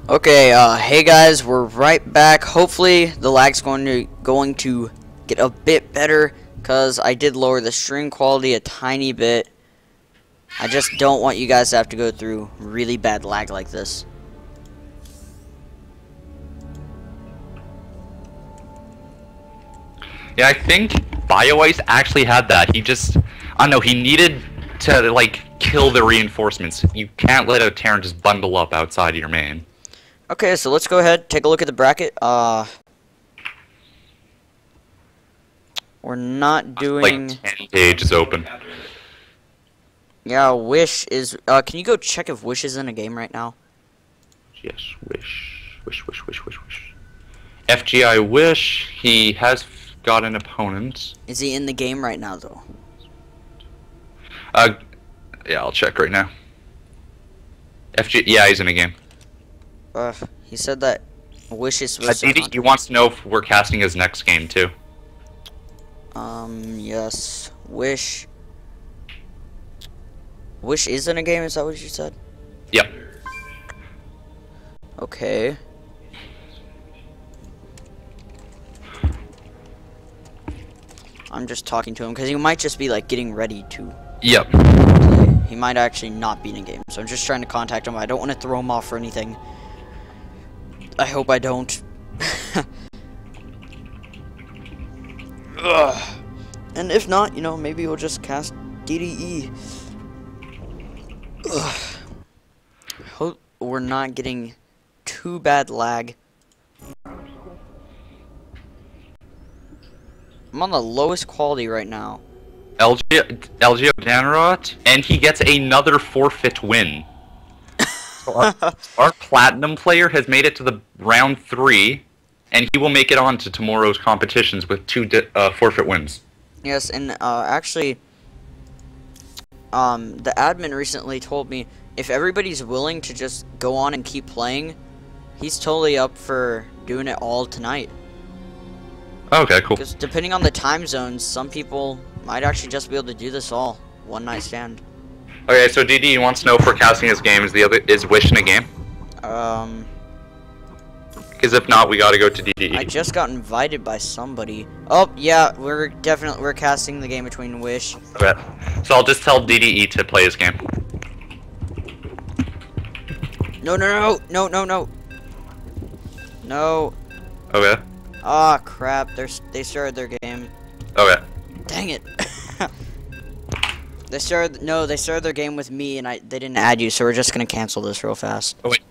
Okay, hey guys, we're right back. Hopefully the lag's going to get a bit better, because I did lower the stream quality a tiny bit. I just don't want you guys to have to go through really bad lag like this. Yeah, I think BioIce actually had that. He just, I don't know, he needed to, like, kill the reinforcements. You can't let a Terran just bundle up outside of your main. Okay, so let's go ahead, take a look at the bracket. We're not doing... Like, 10 pages open. Yeah, Wish is... can you go check if Wish is in a game right now? Yes, Wish. FGI Wish, he has got an opponent. Is he in the game right now, though? Yeah, I'll check right now. Yeah, he's in a game. He said that Wish is supposed to... He wants to know if we're casting his next game, too. Yes. Wish... Wish is in a game, is that what you said? Yep. Okay. I'm just talking to him, because he might just be, like, getting ready to... Yep. play. He might actually not be in a game, so I'm just trying to contact him. I don't want to throw him off or anything. I hope I don't. Ugh. And if not, you know, maybe we'll just cast DDE. Ugh. Hope we're not getting too bad lag. I'm on the lowest quality right now. LGO Danrot, and he gets another forfeit win. So our platinum player has made it to the round 3, and he will make it on to tomorrow's competitions with 2 forfeit wins. Yes, and actually, the admin recently told me if everybody's willing to just go on and keep playing, he's totally up for doing it all tonight. Okay, cool. Because depending on the time zones, some people might actually just be able to do this all one night stand. Okay, so DD wants to know if we're casting his game. Is Wish in a game? Because if not, we gotta go to DD. I just got invited by somebody. Oh, yeah, we're casting the game between Wish. Okay. So I'll just tell DDE to play his game. No. No. Okay. Ah, crap. They started their game. Okay. Dang it. They started their game with me, and they didn't add you, so we're just gonna cancel this real fast. Oh, wait.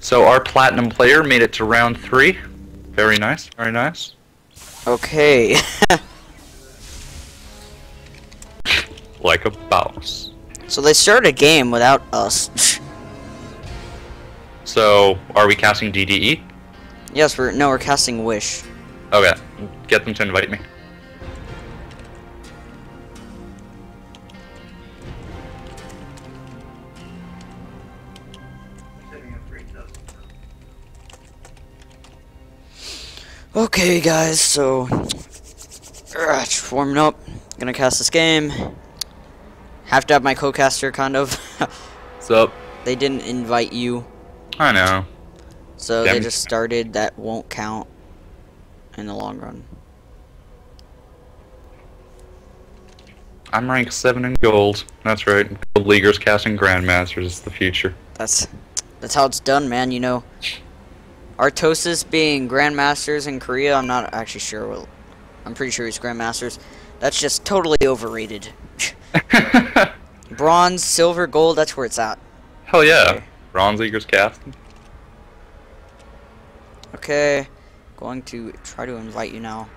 So our platinum player made it to round 3. Very nice, very nice. Okay. Like a boss. So they started a game without us. So, are we casting DDE? Yes, we're casting Wish. Okay, get them to invite me. Okay, guys, so just warming up. Gonna cast this game. Have to have my co-caster, kind of. What's up? They didn't invite you. I know. So they just started. That won't count in the long run. I'm ranked 7 in gold. That's right. Gold Leaguers casting Grandmasters is the future. That's how it's done, man. You know, Artosis being Grandmasters in Korea. I'm not actually sure. Well, I'm pretty sure he's Grandmasters. That's just totally overrated. Bronze, silver, gold. That's where it's at. Hell yeah. Okay. Bronze Leaguers casting. Okay, going to try to invite you now.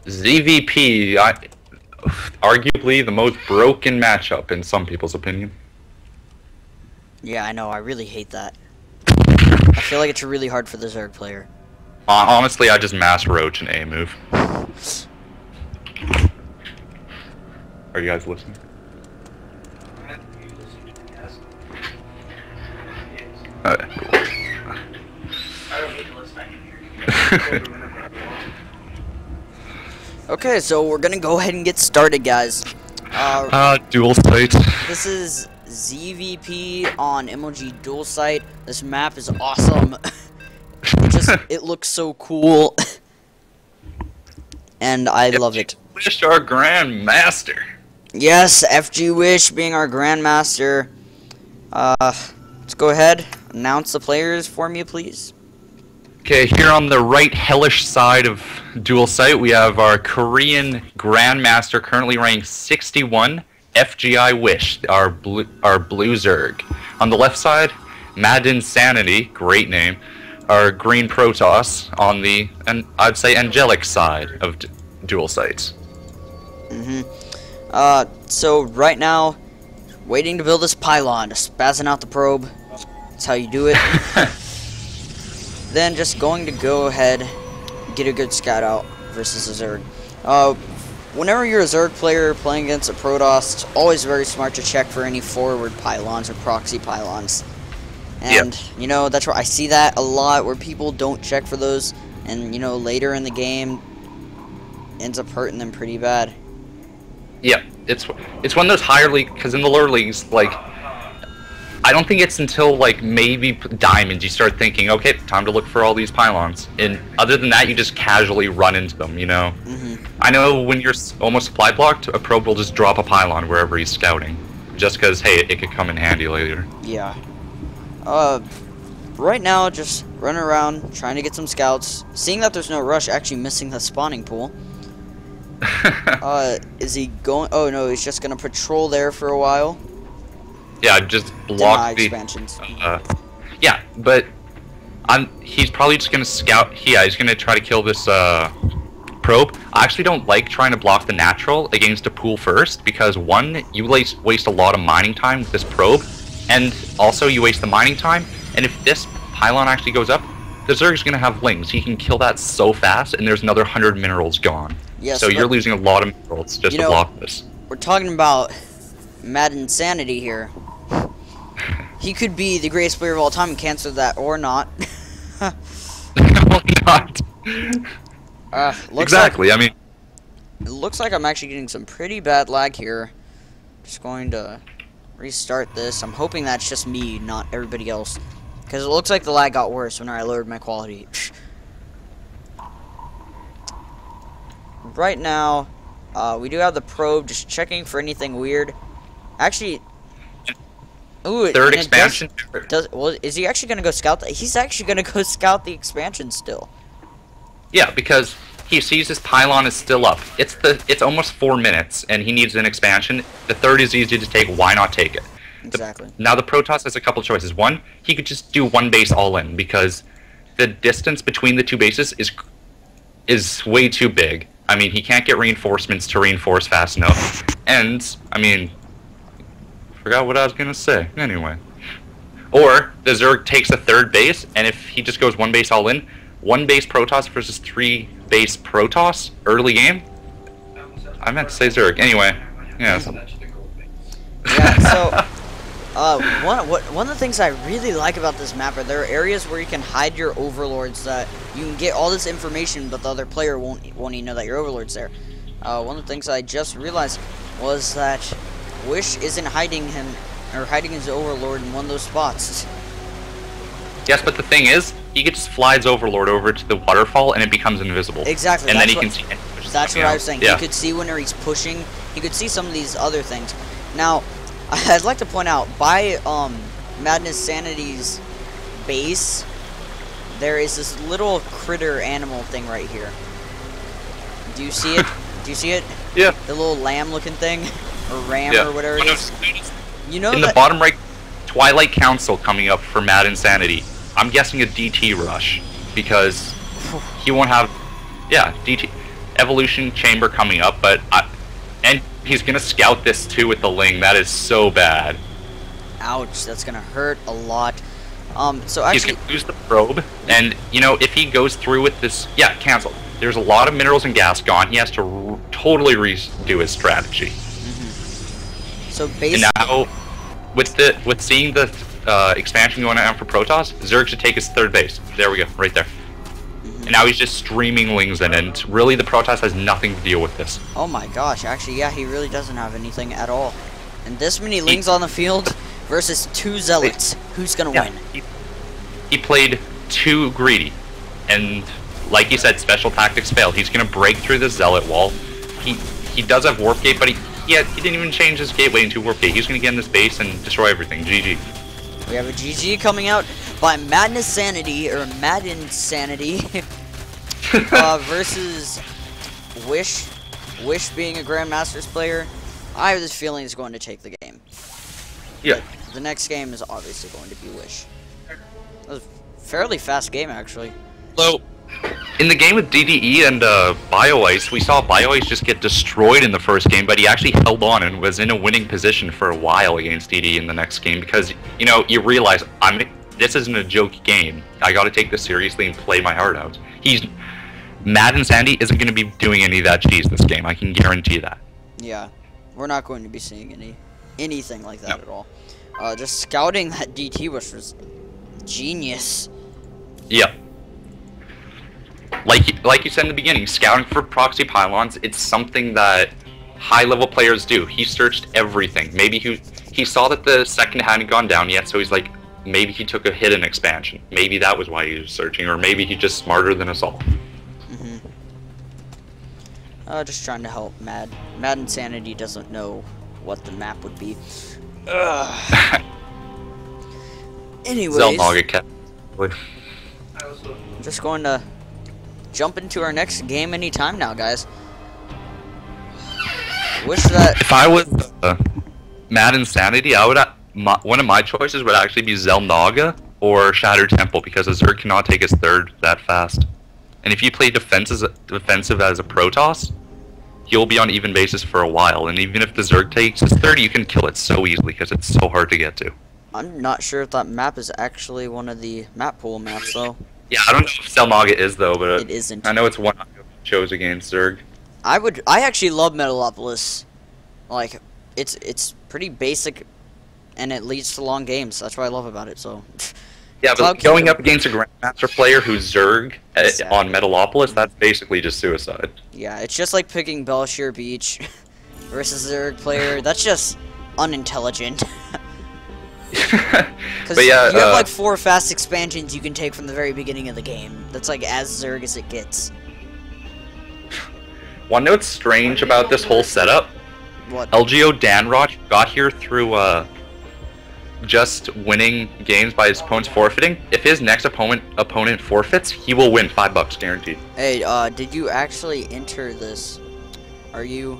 ZVP, arguably the most broken matchup in some people's opinion. Yeah, I know. I really hate that. I feel like it's really hard for the Zerg player. Honestly, I just mass roach an A move. Are you guys listening? Cool. I don't need to listen, I can hear. Okay, so we're gonna go ahead and get started, guys. Dual site. This is ZVP on MLG Dual Site. This map is awesome. It looks so cool, and I love it. Wish our Grand Master. Yes, FG Wish being our Grandmaster. Let's go ahead, announce the players for me, please. Okay, here on the right hellish side of Dual Site, we have our Korean Grandmaster, currently ranking 61, FGI Wish, our blue Zerg. On the left side, Mad Insanity, great name, our Green Protoss on the, and I'd say, angelic side of Dual Sites. So right now, waiting to build this pylon, just spazzing out the probe. That's how you do it. Then just going to go ahead, get a good scout out versus a Zerg. Whenever you're a Zerg player playing against a Protoss, it's always very smart to check for any forward pylons or proxy pylons. And, you know, that's where I see that a lot, where people don't check for those, and, you know, later in the game, ends up hurting them pretty bad. Yeah, it's one of those higher league, because in the lower leagues, like, I don't think it's until, like, maybe Diamonds you start thinking, okay, time to look for all these pylons. And other than that, you just casually run into them, you know? I know when you're almost supply blocked, a probe will just drop a pylon wherever he's scouting. Just because, hey, it could come in handy later. Yeah. Right now, just running around, trying to get some scouts. Seeing that there's no rush, actually missing the spawning pool. Is he going? Oh, no, he's just going to patrol there for a while. Yeah, just block the expansions. Yeah, but he's probably just gonna scout. Yeah, he's gonna try to kill this probe. I actually don't like trying to block the natural against a pool first, because one, you waste a lot of mining time with this probe, and also you waste the mining time. And if this pylon actually goes up, the Zerg's gonna have lings. He can kill that so fast, and there's another 100 minerals gone. Yes, so you're losing a lot of minerals just to block this. We're talking about Mad Insanity here. He could be the greatest player of all time and cancel that or not. Or not. Exactly, like, I mean... It looks like I'm actually getting some pretty bad lag here. Just going to restart this. I'm hoping that's just me, not everybody else. Because it looks like the lag got worse when I lowered my quality. Right now, we do have the probe just checking for anything weird. Actually... Ooh, third expansion. Well, is he actually gonna go scout? He's actually gonna go scout the expansion still. Yeah, because he sees his pylon is still up. It's almost 4 minutes, and he needs an expansion. The third is easy to take. Why not take it? Exactly. Now the Protoss has a couple choices. One, he could just do one base all in, because the distance between the two bases is way too big. I mean, he can't get reinforcements to reinforce fast enough, and I mean. Forgot what I was gonna say. Anyway. Or the Zerg takes a third base, and if he just goes one base all in, one base Protoss versus 3 base Protoss early game. I meant to say Zerg. Anyway, yeah. Yeah. So, one of the things I really like about this map are there are areas where you can hide your overlords, that you can get all this information, but the other player won't even know that your overlord's there. One of the things I just realized was that Wish isn't hiding him, or hiding his overlord in one of those spots. Yes, but the thing is, he could just fly his overlord over to the waterfall and it becomes invisible. Exactly. And then he can see. That's what I was saying. Yeah. He could see whenever he's pushing. He could see some of these other things. Now, I'd like to point out, by Madness Sanity's base, there is this little critter animal thing right here. Do you see it? Do you see it? Yeah. The little lamb-looking thing, or ram, or whatever it is. You know in the bottom right, Twilight Council coming up for Mad Insanity. I'm guessing a DT rush, because he won't have, yeah, DT Evolution Chamber coming up, but and he's gonna scout this too with the Ling. That is so bad. Ouch, that's gonna hurt a lot. So actually, he's gonna use the probe And, you know, if he goes through with this... Yeah, cancel. There's a lot of minerals and gas gone. He has to totally redo his strategy. So basically... And now, with seeing the expansion going on for Protoss, Zerg should take his third base. There we go, right there. And now he's just streaming Lings in, and really the Protoss has nothing to deal with this. Oh my gosh, actually, yeah, he really doesn't have anything at all. And this many Lings on the field versus 2 Zealots. Who's gonna win? He played too greedy. And like you said, special tactics failed. He's gonna break through the Zealot wall. He does have Warp Gate, but he didn't even change his gateway into Warp Gate. He's gonna get in this base and destroy everything. GG. We have a GG coming out by Madness Sanity, or Madden Sanity, versus Wish. Wish being a Grandmasters player. I have this feeling he's going to take the game. Yeah. But the next game is obviously going to be Wish. That was a fairly fast game, actually. So, in the game with DDE and BioIce, we saw BioIce just get destroyed in the first game, but he actually held on and was in a winning position for a while against DDE in the next game because, you know, you realize, this isn't a joke game. I gotta take this seriously and play my heart out. Madden Sandy isn't gonna be doing any of that cheese this game, I can guarantee that. Yeah, we're not going to be seeing anything like that at all. Just scouting that DT was genius. Yeah. Like you said in the beginning, scouting for proxy pylons, it's something that high-level players do. He searched everything. Maybe he saw that the second hadn't gone down yet, so he's like, maybe he took a hidden expansion. Maybe that was why he was searching, or maybe he's just smarter than us all. Just trying to help Madden Sanity doesn't know what the map would be. Anyways, I'm just going to jump into our next game anytime now, guys. Wish that... If I was Madden Sanity, I would one of my choices would actually be Zelnaga or Shattered Temple, because a Zerg cannot take his third that fast. And if you play defensive as a Protoss, he'll be on even basis for a while, and even if the Zerg takes his third, you can kill it so easily because it's so hard to get to. I'm not sure if that map is actually one of the map pool maps, though. Yeah, I don't know if Zelnaga is, though, but it isn't. I know it's one I chose against Zerg. I actually love Metalopolis. Like, it's pretty basic, and it leads to long games. That's what I love about it, so... Yeah, but going up against a Grandmaster player who's Zerg on Metalopolis, that's basically just suicide. Yeah, it's just like picking Belshire Beach versus a Zerg player. That's just unintelligent. Because yeah, you have like 4 fast expansions you can take from the very beginning of the game. That's like as Zerg as it gets. Wanna know what's strange about this whole setup? What? LGO Danrot got here through just winning games by his opponents forfeiting. If his next opponent forfeits, he will win $5 guaranteed. Hey, did you actually enter this? Are you...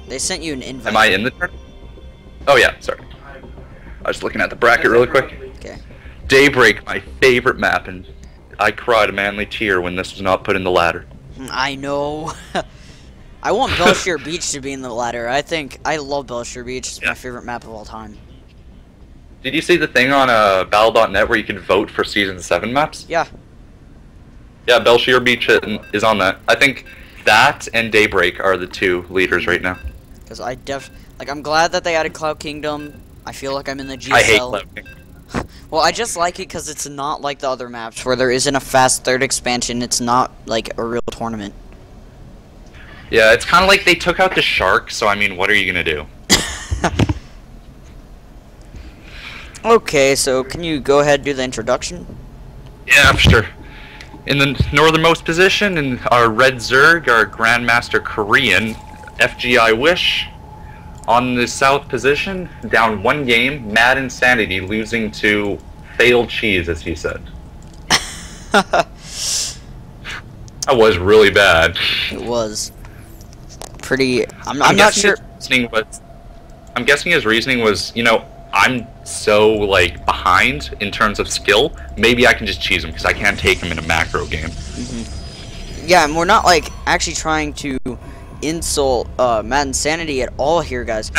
They sent you an invite. Am I in the tournament? Oh yeah, sorry. I was looking at the bracket really quick. Okay. Daybreak, my favorite map, and I cried a manly tear when this was not put in the ladder. I know. I want Belshire Beach to be in the ladder. I love Belshire Beach. It's my favorite map of all time. Did you see the thing on Battle.net where you can vote for Season 7 maps? Yeah. Yeah, Belshire Beach is on that. I think that and Daybreak are the 2 leaders right now. Because I'm glad that they added Cloud Kingdom. I feel like I'm in the GSL. I hate Cloud Kingdom. Well, I just like it because it's not like the other maps where there isn't a fast third expansion. It's not like a real tournament. Yeah, it's kind of like they took out the shark, so I mean, what are you going to do? Okay, so can you go ahead and do the introduction? Yeah, sure. In the northernmost position, in our Red Zerg, our Grandmaster Korean, FGI Wish. On the south position, down 1 game, Mad Insanity losing to Failed Cheese, as he said. That was really bad. It was pretty... I'm not sure... I'm guessing his reasoning was, you know, I'm so, like, behind in terms of skill, maybe I can just cheese him, because I can't take him in a macro game. Yeah, and we're not, like, actually trying to insult Mad Insanity at all here, guys.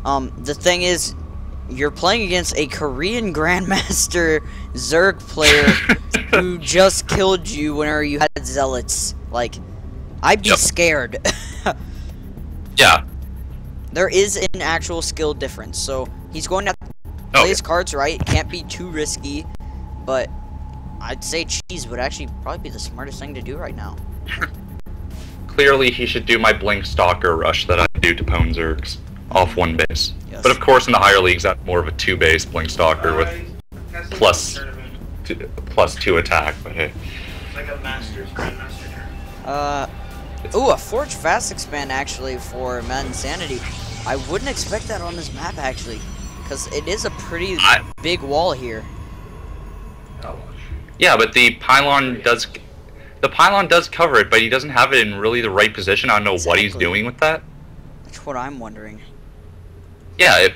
The thing is, you're playing against a Korean Grandmaster Zerg player who just killed you whenever you had zealots. Like, I'd be scared. Yeah. There is an actual skill difference, so he's going to play his cards right. Can't be too risky, but I'd say cheese would actually probably be the smartest thing to do right now. Clearly, he should do my Blink Stalker rush that I do to Pwn Zergs off one base. Yes. But of course, in the higher leagues, that's more of a 2-base Blink Stalker with plus 2 attack. But hey. It's like a Masters, Grandmaster tournament. Ooh, a Forge Fast Expand actually for Mad Insanity. I wouldn't expect that on this map actually, because it is a pretty big wall here. Yeah, but the pylon does cover it, but he doesn't have it in really the right position. I don't know what he's doing with that. That's what I'm wondering. Yeah,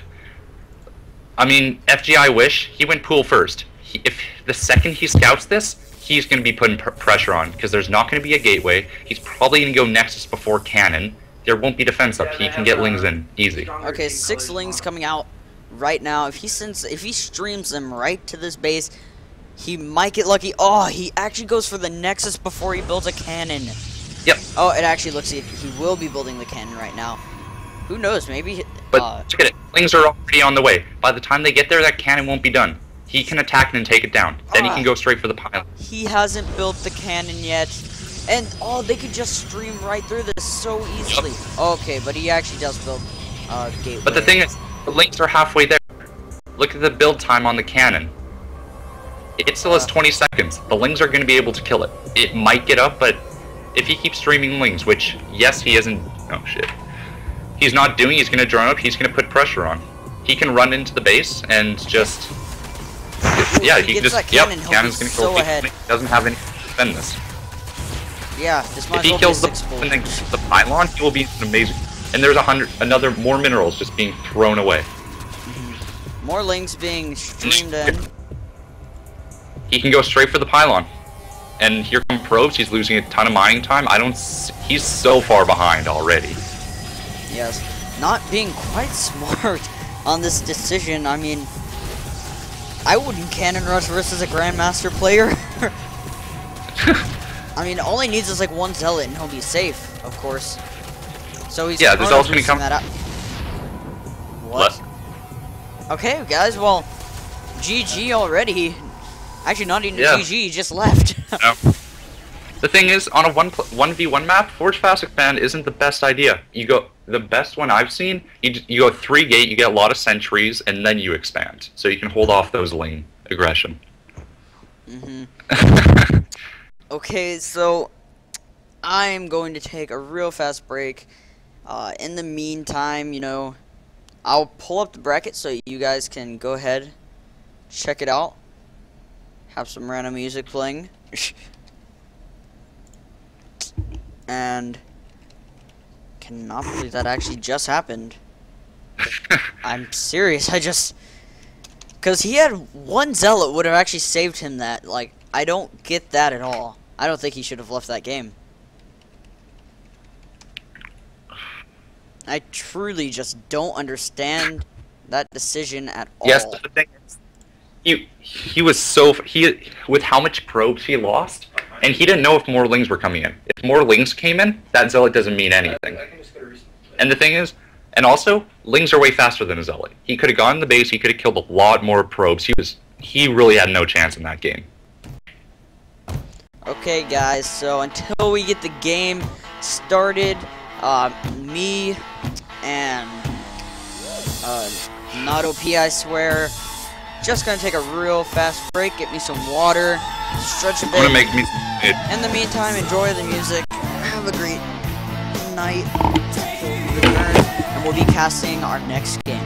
I mean, FGI Wish, he went pool first. If the second he scouts this, he's going to be putting pressure on, because there's not going to be a gateway. He's probably going to go Nexus before Cannon. There won't be defense up. He can get Lings in easy. Okay, 6 Lings coming out right now. If he streams them right to this base, he might get lucky. Oh, he actually goes for the Nexus before he builds a cannon. Yep. Oh, it actually looks like he will be building the cannon right now. Who knows? Maybe. But look at it. Lings are already on the way. By the time they get there, that cannon won't be done. He can attack and take it down. Then he can go straight for the pylon. He hasn't built the cannon yet. And, they could just stream right through this so easily. Yep. Okay, but he actually does build gateway. But the thing is, the Lings are halfway there. Look at the build time on the cannon. It still has 20 seconds. The Lings are going to be able to kill it. It might get up, but if he keeps streaming Lings, which, yes, he isn't... Oh, shit. He's not doing, he's going to drone up, he's going to put pressure on. He can run into the base and just... Yeah, he can just... Yep, cannon's going to kill him. He doesn't have any to defend this. Yeah, this might if he kills the pylon, he will be amazing. And there's more minerals just being thrown away. More Lings being streamed in. He can go straight for the pylon. And here come probes, he's losing a ton of mining time. He's so far behind already. Yes. Not being quite smart on this decision. I mean, I wouldn't cannon rush versus a Grandmaster player. I mean, all he needs is like 1 zealot and he'll be safe, of course. So he's there's also gonna come that out. What? Okay, guys, well, GG already. Actually, not even GG, he just left. No. The thing is, on a 1v1 map, Forge Fast Expand isn't the best idea. The best one I've seen, you go 3 gate, you get a lot of sentries, and then you expand. So you can hold off those lane aggression. Okay, so I'm going to take a real fast break. In the meantime, I'll pull up the bracket so you guys can go ahead, check it out. Have some random music playing. And cannot believe that actually just happened. I'm serious. Because he had 1 zealot would have actually saved him that. Like, I don't get that at all. I don't think he should have left that game. I truly just don't understand that decision at all. Yes, but the thing is, he was with how much probes he lost, and he didn't know if more Lings were coming in. If more Lings came in, that zealot doesn't mean anything. And the thing is, and also, Lings are way faster than a zealot. He could have gone in the base, he could have killed a lot more probes. He really had no chance in that game. Okay, guys, so until we get the game started, me and not OP, I swear, just gonna take a real fast break, get me some water, stretch a bit. In the meantime, enjoy the music. Have a great night. And we'll be casting our next game.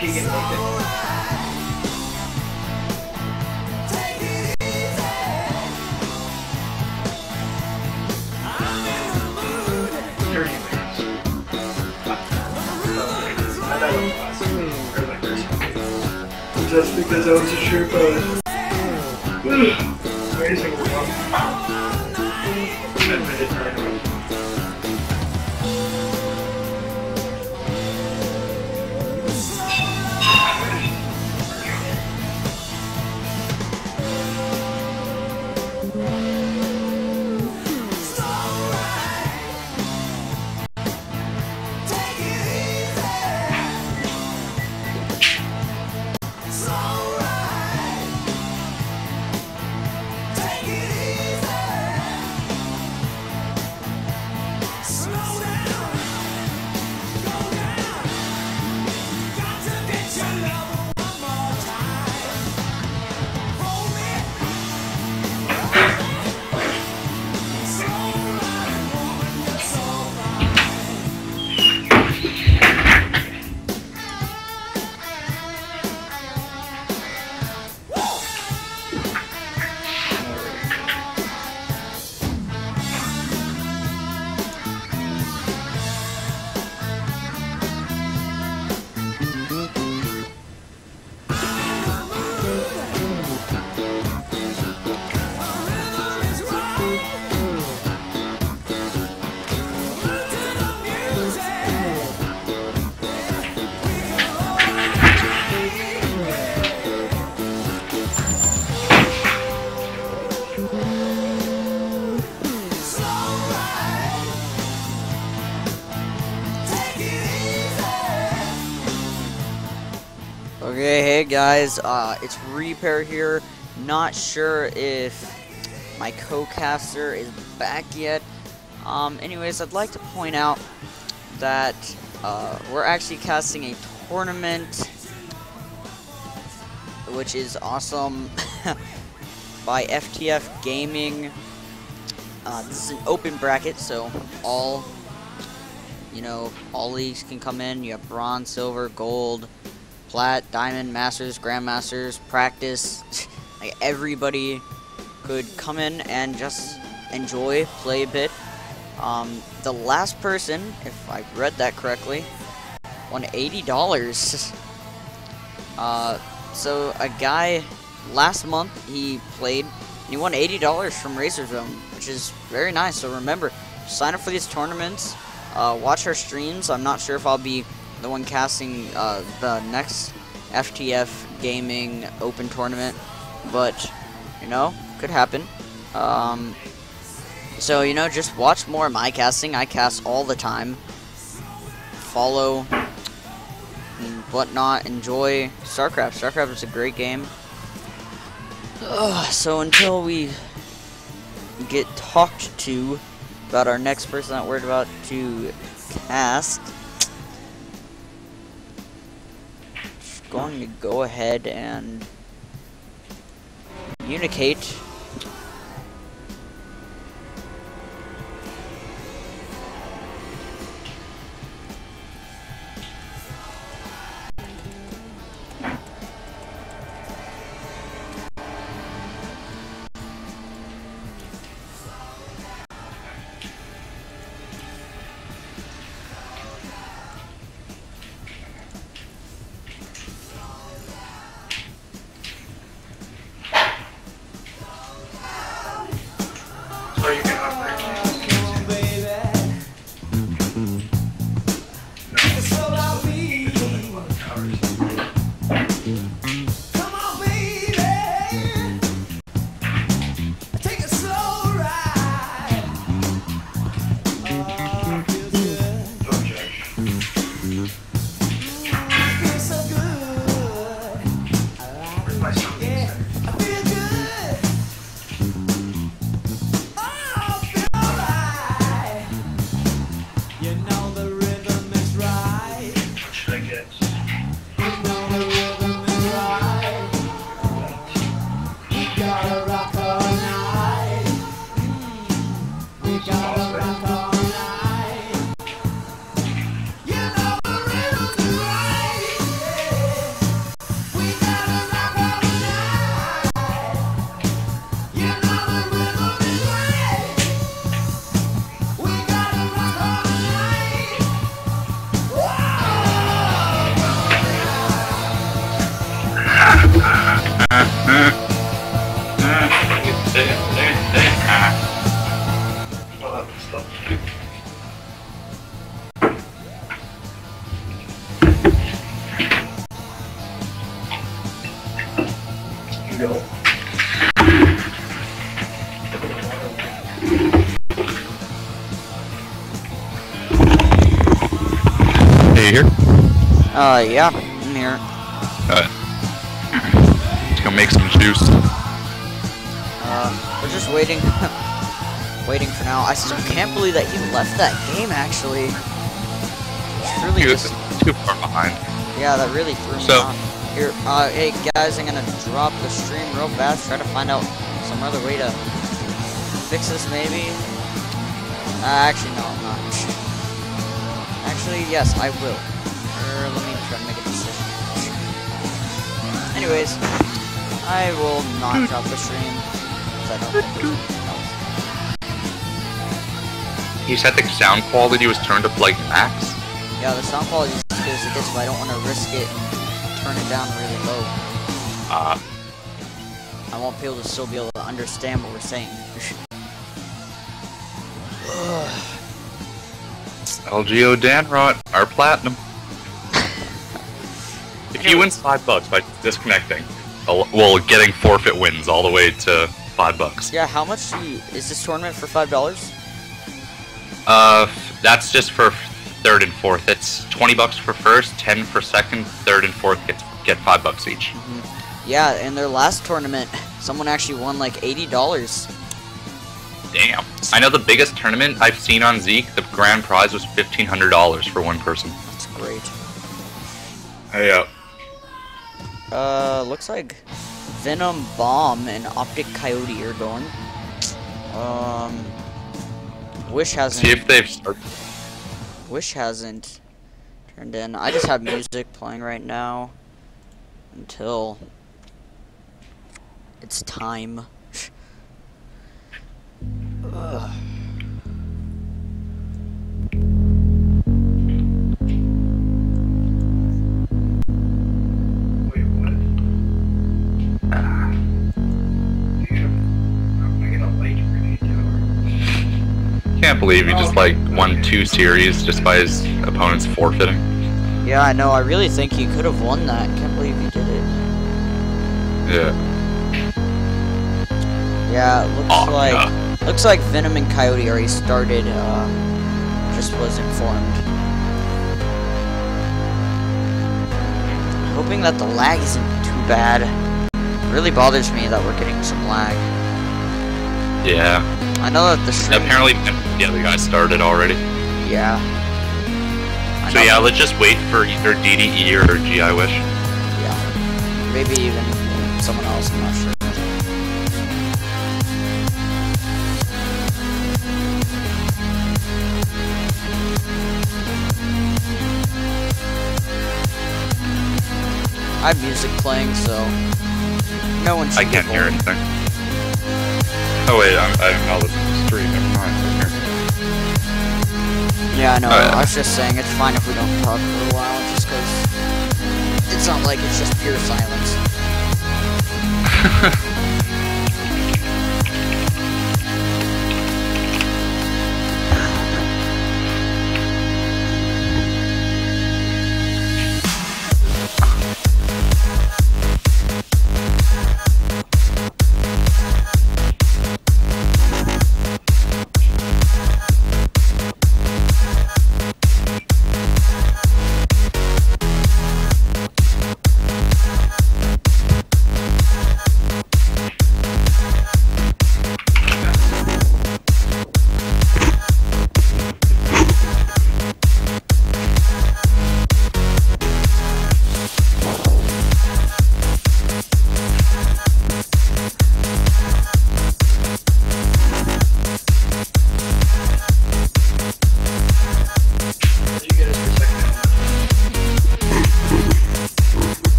Keegan make it. just because I wasn't sure if I was raising or not. Admitted right away. Okay, hey guys, it's Repair here. Not sure if my co-caster is back yet. Anyways, I'd like to point out that we're actually casting a tournament, which is awesome, by FTF Gaming. This is an open bracket, so all leagues can come in. You have bronze, silver, gold, plat, diamond, masters, grandmasters, practice. Like, everybody could come in and just enjoy, play a bit. The last person, if I read that correctly, won $80. So a guy last month, he played and he won $80 from Razor Zone, which is very nice. So remember, sign up for these tournaments, watch our streams. I'm not sure if I'll be the one casting the next FTF Gaming Open Tournament, but could happen. So just watch more of my casting. I cast all the time. Follow and whatnot. Enjoy StarCraft. StarCraft is a great game. So until we get talked to about our next person that we're about to cast, going to go ahead and communicate. So you can operate Hey, you here? Yeah, I'm here. Let's go make some juice. We're just waiting. Waiting for now. I still can't believe that he left that game, actually. It's really He was just... too far behind. Yeah, that really threw me off. Here, hey guys, I'm gonna drop the stream real fast, try to find out some other way to fix this, maybe. Actually, no, I'm not. Actually, yes, I will. Let me try to make a decision. Anyways, I will not drop the stream, because I don't think there's anything else. You said the sound quality was turned up like max? Yeah, the sound quality is as good as it gets, but I don't want to risk it and turn it down really low. I won't be able to still be able to understand what we're saying. LGO Danrot, our platinum. If you win $5 by disconnecting, well, getting forfeit wins all the way to $5. Yeah, how much is this tournament for $5? That's just for third and fourth. It's $20 for first, 10 for second, third and fourth get $5 each. Yeah, in their last tournament, someone actually won like $80. Damn. I know the biggest tournament I've seen on Zeke, the grand prize was $1,500 for one person. That's great. Hey, Looks like Venom Bomb and Optic Coyote are going. Wish hasn't. See if they've started. Wish hasn't turned in. I just have music playing right now until it's time. Ugh. Wait, what? I get a light grenade tower. Can't believe he just like won 2 series just by his opponents forfeiting. Yeah, I know. I really think he could have won that. Can't believe he did it. Yeah. Yeah, it looks like Venom and Coyote already started. Just was informed. Hoping that the lag isn't too bad. It really bothers me that we're getting some lag. Yeah. I know that the stream... Apparently, the other guy started already. Yeah. So yeah, let's just wait for either DDE or GI Wish. Yeah. Maybe even someone else, I'm not sure. I have music playing, so no one should I can't hear anything. Oh wait, I'm not listening to the stream. Never mind. Yeah, I know. I was just saying it's fine if we don't talk for a while, just because it's not like it's just pure silence.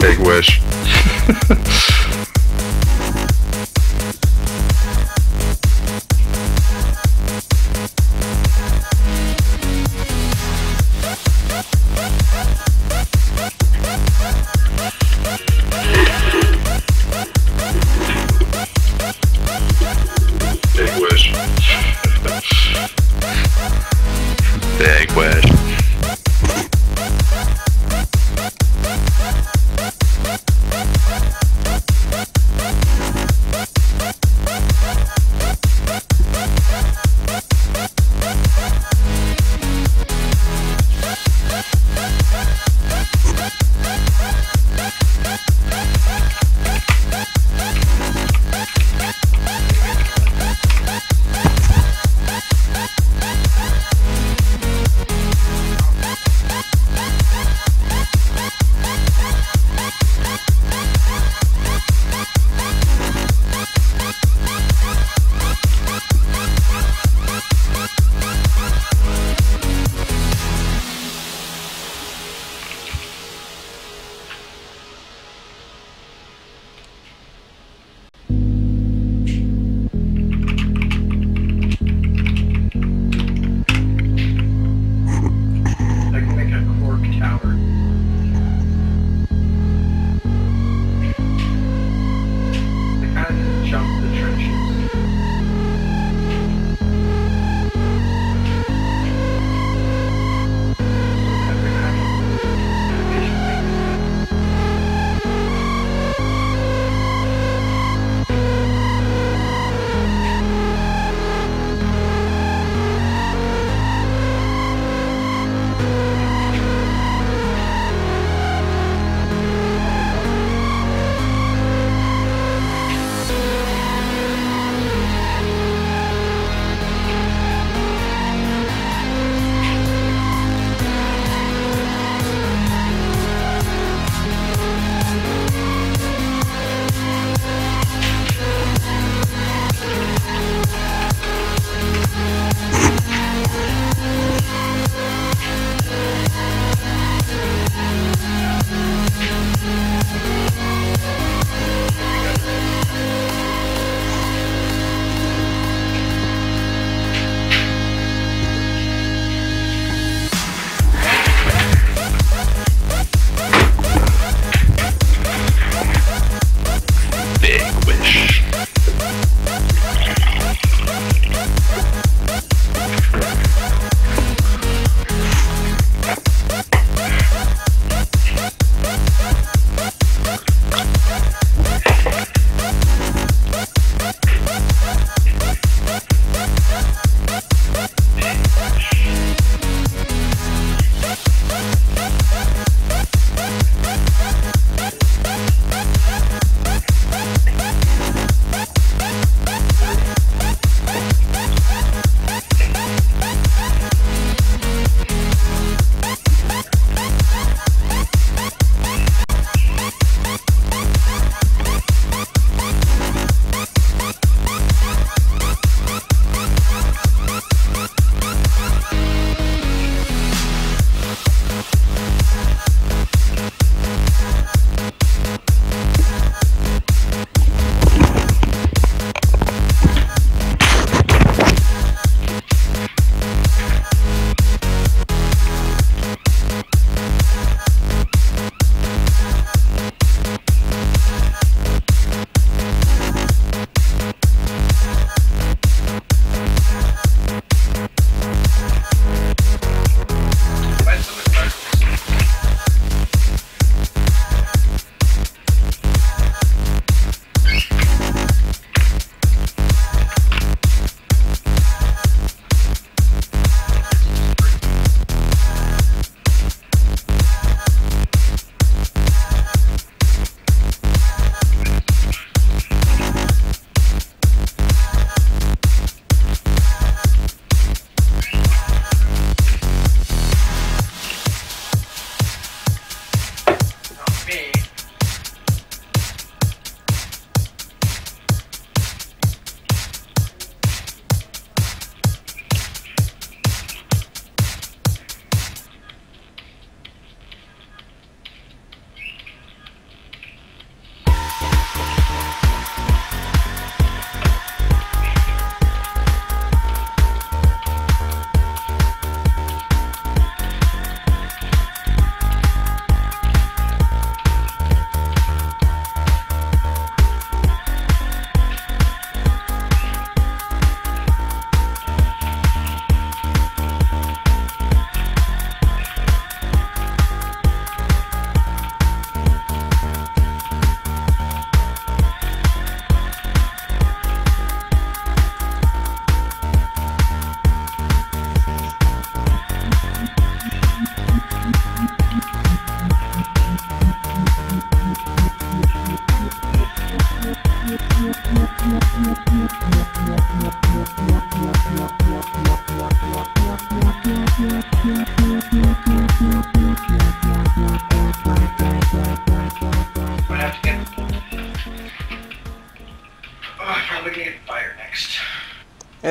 Big wish. Big wish. Big wish.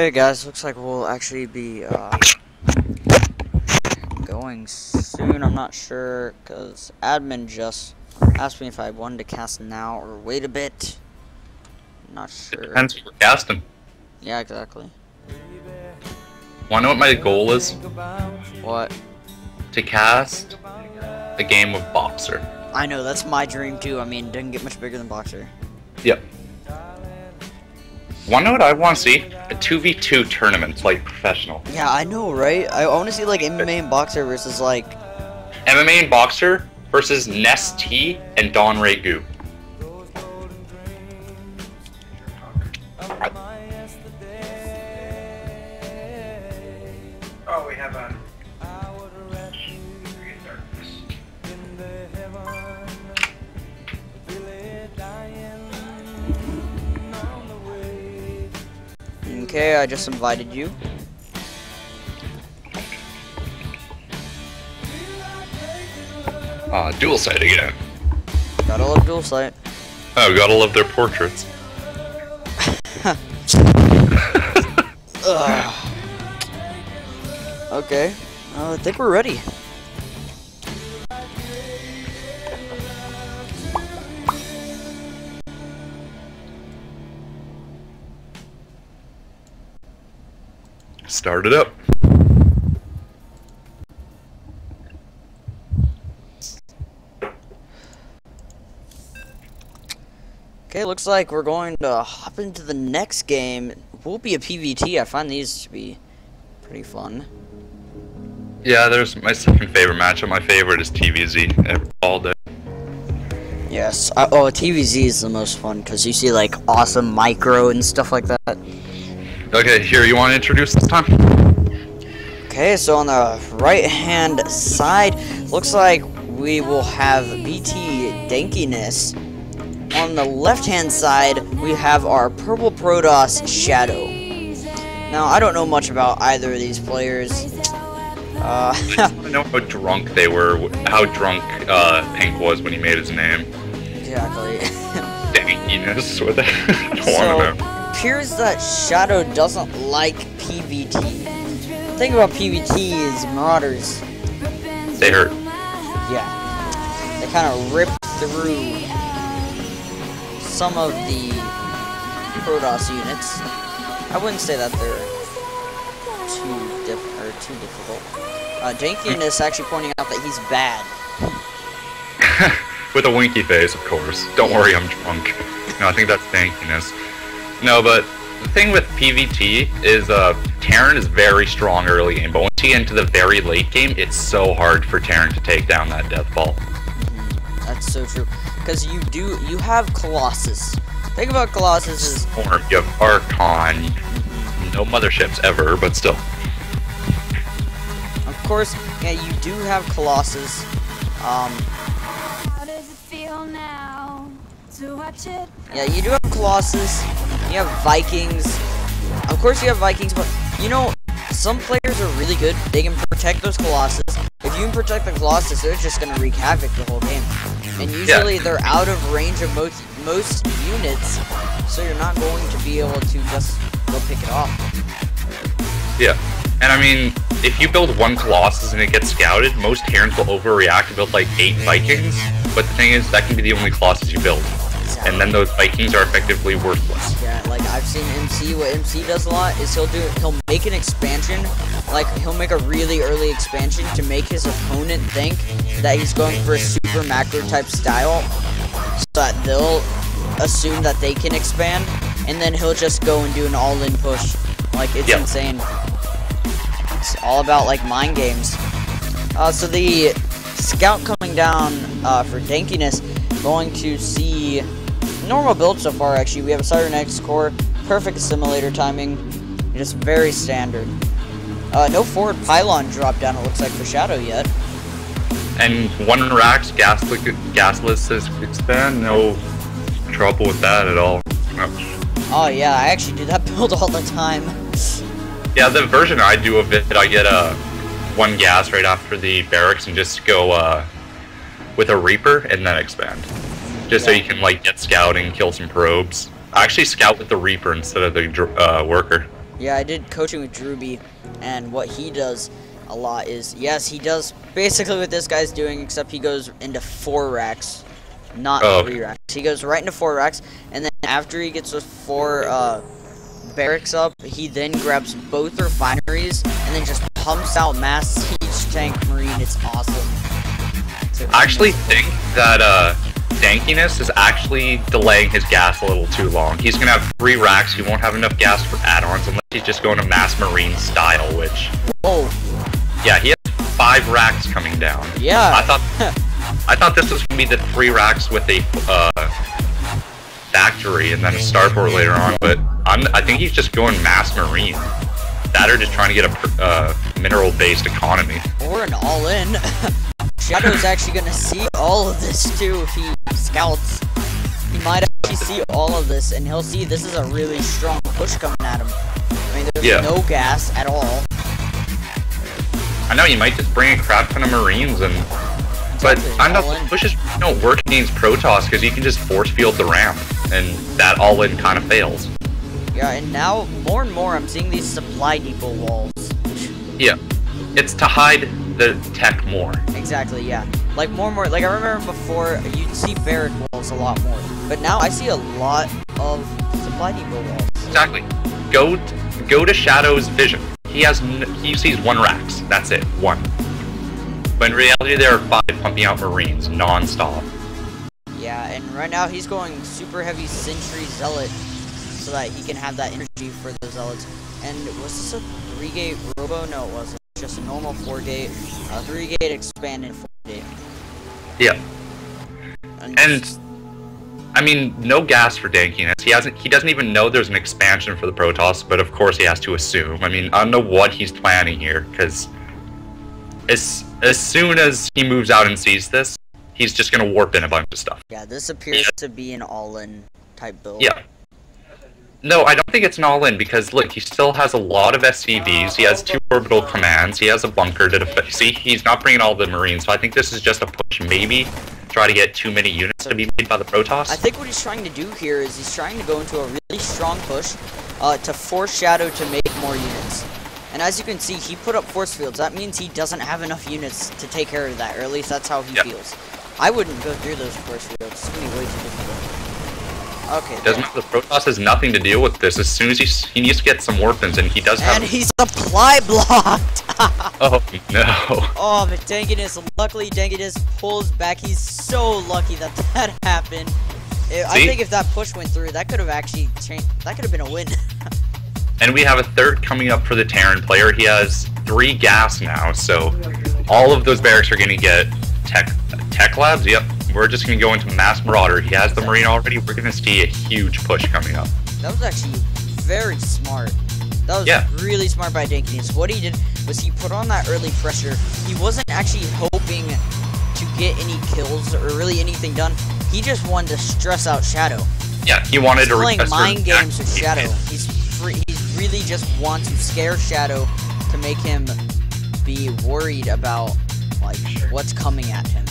Okay, guys, looks like we'll actually be going soon. I'm not sure, because admin just asked me if I wanted to cast now or wait a bit. Not sure. It depends if we're casting. Yeah, exactly. Wanna know what my goal is? What? To cast a game of Boxer. I know, that's my dream too. I mean, it doesn't get much bigger than Boxer. Yep. Wanna know what I want to see? A 2v2 tournament, like professional. Yeah, I know, right? I want to see like MMA and Boxer versus like... MMA and Boxer versus Ness T and Don Ray Gu. Oh, we have a... Okay, I just invited you. Dual sight again. Gotta love dual sight. Oh, gotta love their portraits. Okay, I think we're ready. Start it up. Okay, looks like we're going to hop into the next game. Will be a PvT. I find these to be pretty fun. Yeah, there's my second favorite matchup. My favorite is TVZ all day. Yes. Oh, TVZ is the most fun because you see like awesome micro and stuff like that. Okay, here, you want to introduce this time? Okay, so on the right-hand side, looks like we will have BT Dankiness. On the left-hand side, we have our Purple Protoss Shadow. Now, I don't know much about either of these players. I don't know how drunk they were, how drunk Pink was when he made his name. Exactly. Dankiness with it. I don't want to know. It appears that Shadow doesn't like PvT. The thing about PvT is Marauders. They hurt. Yeah. They kind of rip through some of the Protoss units. I wouldn't say that they're too difficult. Jankin is actually pointing out that he's bad. With a winky face, of course. Don't worry, I'm drunk. No, I think that's dankiness. No, but the thing with PvT is Terran is very strong early game, but once you get into the very late game, it's so hard for Terran to take down that death ball. That's so true. Because you have Colossus. Think about Colossus is... Or you have Archon. No motherships ever, but still. Of course, yeah, you do have Colossus. How does it feel now to watch it? Yeah, you do have Colossus. You have Vikings. Of course, you have Vikings, but you know, some players are really good. They can protect those Colossus. If you can protect the Colossus, they're just gonna wreak havoc the whole game. And usually, they're out of range of most units, so you're not going to be able to just go pick it off. Yeah, and I mean, if you build one Colossus and it gets scouted, most Terrans will overreact to build like 8 Vikings, but the thing is, that can be the only Colossus you build. Exactly. And then those Vikings are effectively worthless. Yeah, like I've seen MC, what MC does a lot is he'll make an expansion, like he'll make a really early expansion to make his opponent think that he's going for a super macro type style, so that they'll assume that they can expand, and then he'll just go and do an all-in push. Like, it's insane. It's all about, like, mind games. So the scout coming down for Dankiness, going to see normal build so far, actually. We have a Cybernetics core, perfect assimilator timing, just very standard. No forward pylon drop down, it looks like, for Shadow yet. And one Rax gasless expand, no trouble with that at all. No. Oh yeah, I actually do that build all the time. Yeah, the version I do of it, I get one gas right after the barracks and just go with a Reaper and then expand. Just so you can like get scouting, kill some probes. I actually scout with the Reaper instead of the worker. Yeah, I did coaching with Drewby, and what he does a lot is, yes, he does basically what this guy's doing, except he goes into 4 racks, not 3 racks. He goes right into 4 racks, and then after he gets those 4 barracks up, he then grabs both refineries, and then just pumps out mass siege tank marine. It's awesome. I actually think that Dankiness is actually delaying his gas a little too long. He's gonna have 3 racks. He won't have enough gas for add-ons unless he's just going to mass marine style, which... Oh. Yeah, he has 5 racks coming down. Yeah. I thought this was gonna be the 3 racks with a factory and then a starport later on, but I think he's just going mass marine. That or just trying to get a mineral-based economy. Or an all-in. Shadow's actually gonna see all of this too if he scouts. He might actually see all of this, and he'll see this is a really strong push coming at him. I mean, there's no gas at all. I know, you might just bring a crap ton of marines and... But I know pushes don't work against Protoss because you can just force field the ramp, and that all-in kind of fails. Yeah, and now more and more I'm seeing these supply depot walls. Yeah, it's to hide the tech more. Exactly, yeah. Like more and more, like I remember before you'd see barrack walls a lot more, but now I see a lot of supply depot walls. Exactly. Go to Shadow's vision. He sees 1 racks. That's it, 1. But in reality, there are 5 pumping out marines non-stop. Yeah, and right now he's going super heavy Sentry Zealot so that he can have that energy for those Zealots. And was this a 3-gate Robo? No, it wasn't. Just a normal 4-gate, 3-gate expand and 4-gate. Yeah. And I mean, no gas for Dankiness. He doesn't even know there's an expansion for the Protoss, but of course he has to assume. I mean, I don't know what he's planning here, because as soon as he moves out and sees this, he's just gonna warp in a bunch of stuff. Yeah, this appears to be an all-in type build. Yeah. No, I don't think it's an all-in, because look, he still has a lot of SCVs, he has 2 orbital commands, he has a bunker to defend. See, he's not bringing all the marines, so I think this is just a push, maybe try to get too many units to be made by the Protoss. I think what he's trying to do here is he's trying to go into a really strong push to force Shadow to make more units. And as you can see, he put up force fields. That means he doesn't have enough units to take care of that, or at least that's how he feels. I wouldn't go through those force fields. It's going to be way too difficult. Okay. Doesn't matter. The Protoss has nothing to deal with this. As soon as he needs to get some weapons, and he does have... And he's supply blocked! Oh, no. Oh, but Dankiness, luckily Dankiness pulls back. He's so lucky that that happened. I think if that push went through, that could have actually changed. That could have been a win. And we have a 3rd coming up for the Terran player. He has 3 gas now, so all of those barracks are going to get tech labs. Yep, we're just going to go into mass marauder. He has the marine already. We're going to see a huge push coming up. That was actually very smart. That was really smart by Dankiness. What he did was he put on that early pressure. He wasn't actually hoping to get any kills or really anything done. He just wanted to stress out Shadow. Yeah, he wanted to playing mind games with Shadow. He really just wants to scare Shadow to make him be worried about like what's coming at him.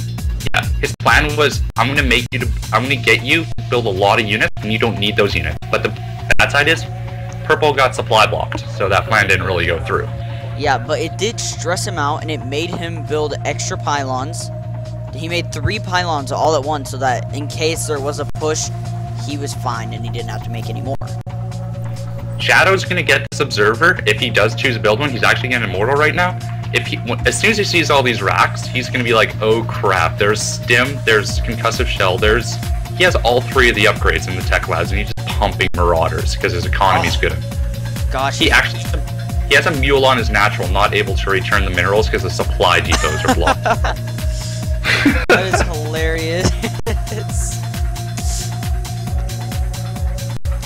Yeah, his plan was, I'm gonna get you to build a lot of units, and you don't need those units. But the bad side is, Purple got supply blocked, so that plan didn't really go through. Yeah, but it did stress him out, and it made him build extra pylons. He made 3 pylons all at once, so that in case there was a push, he was fine, and he didn't have to make any more. Shadow's gonna get this observer if he does choose to build one. He's actually getting immortal right now. As soon as he sees all these racks, he's gonna be like, oh crap, there's stim, there's concussive shell, he has all 3 of the upgrades in the tech labs, and he's just pumping marauders because his economy's good. Gosh. He has a mule on his natural, not able to return the minerals because the supply depots are blocked. That is hilarious.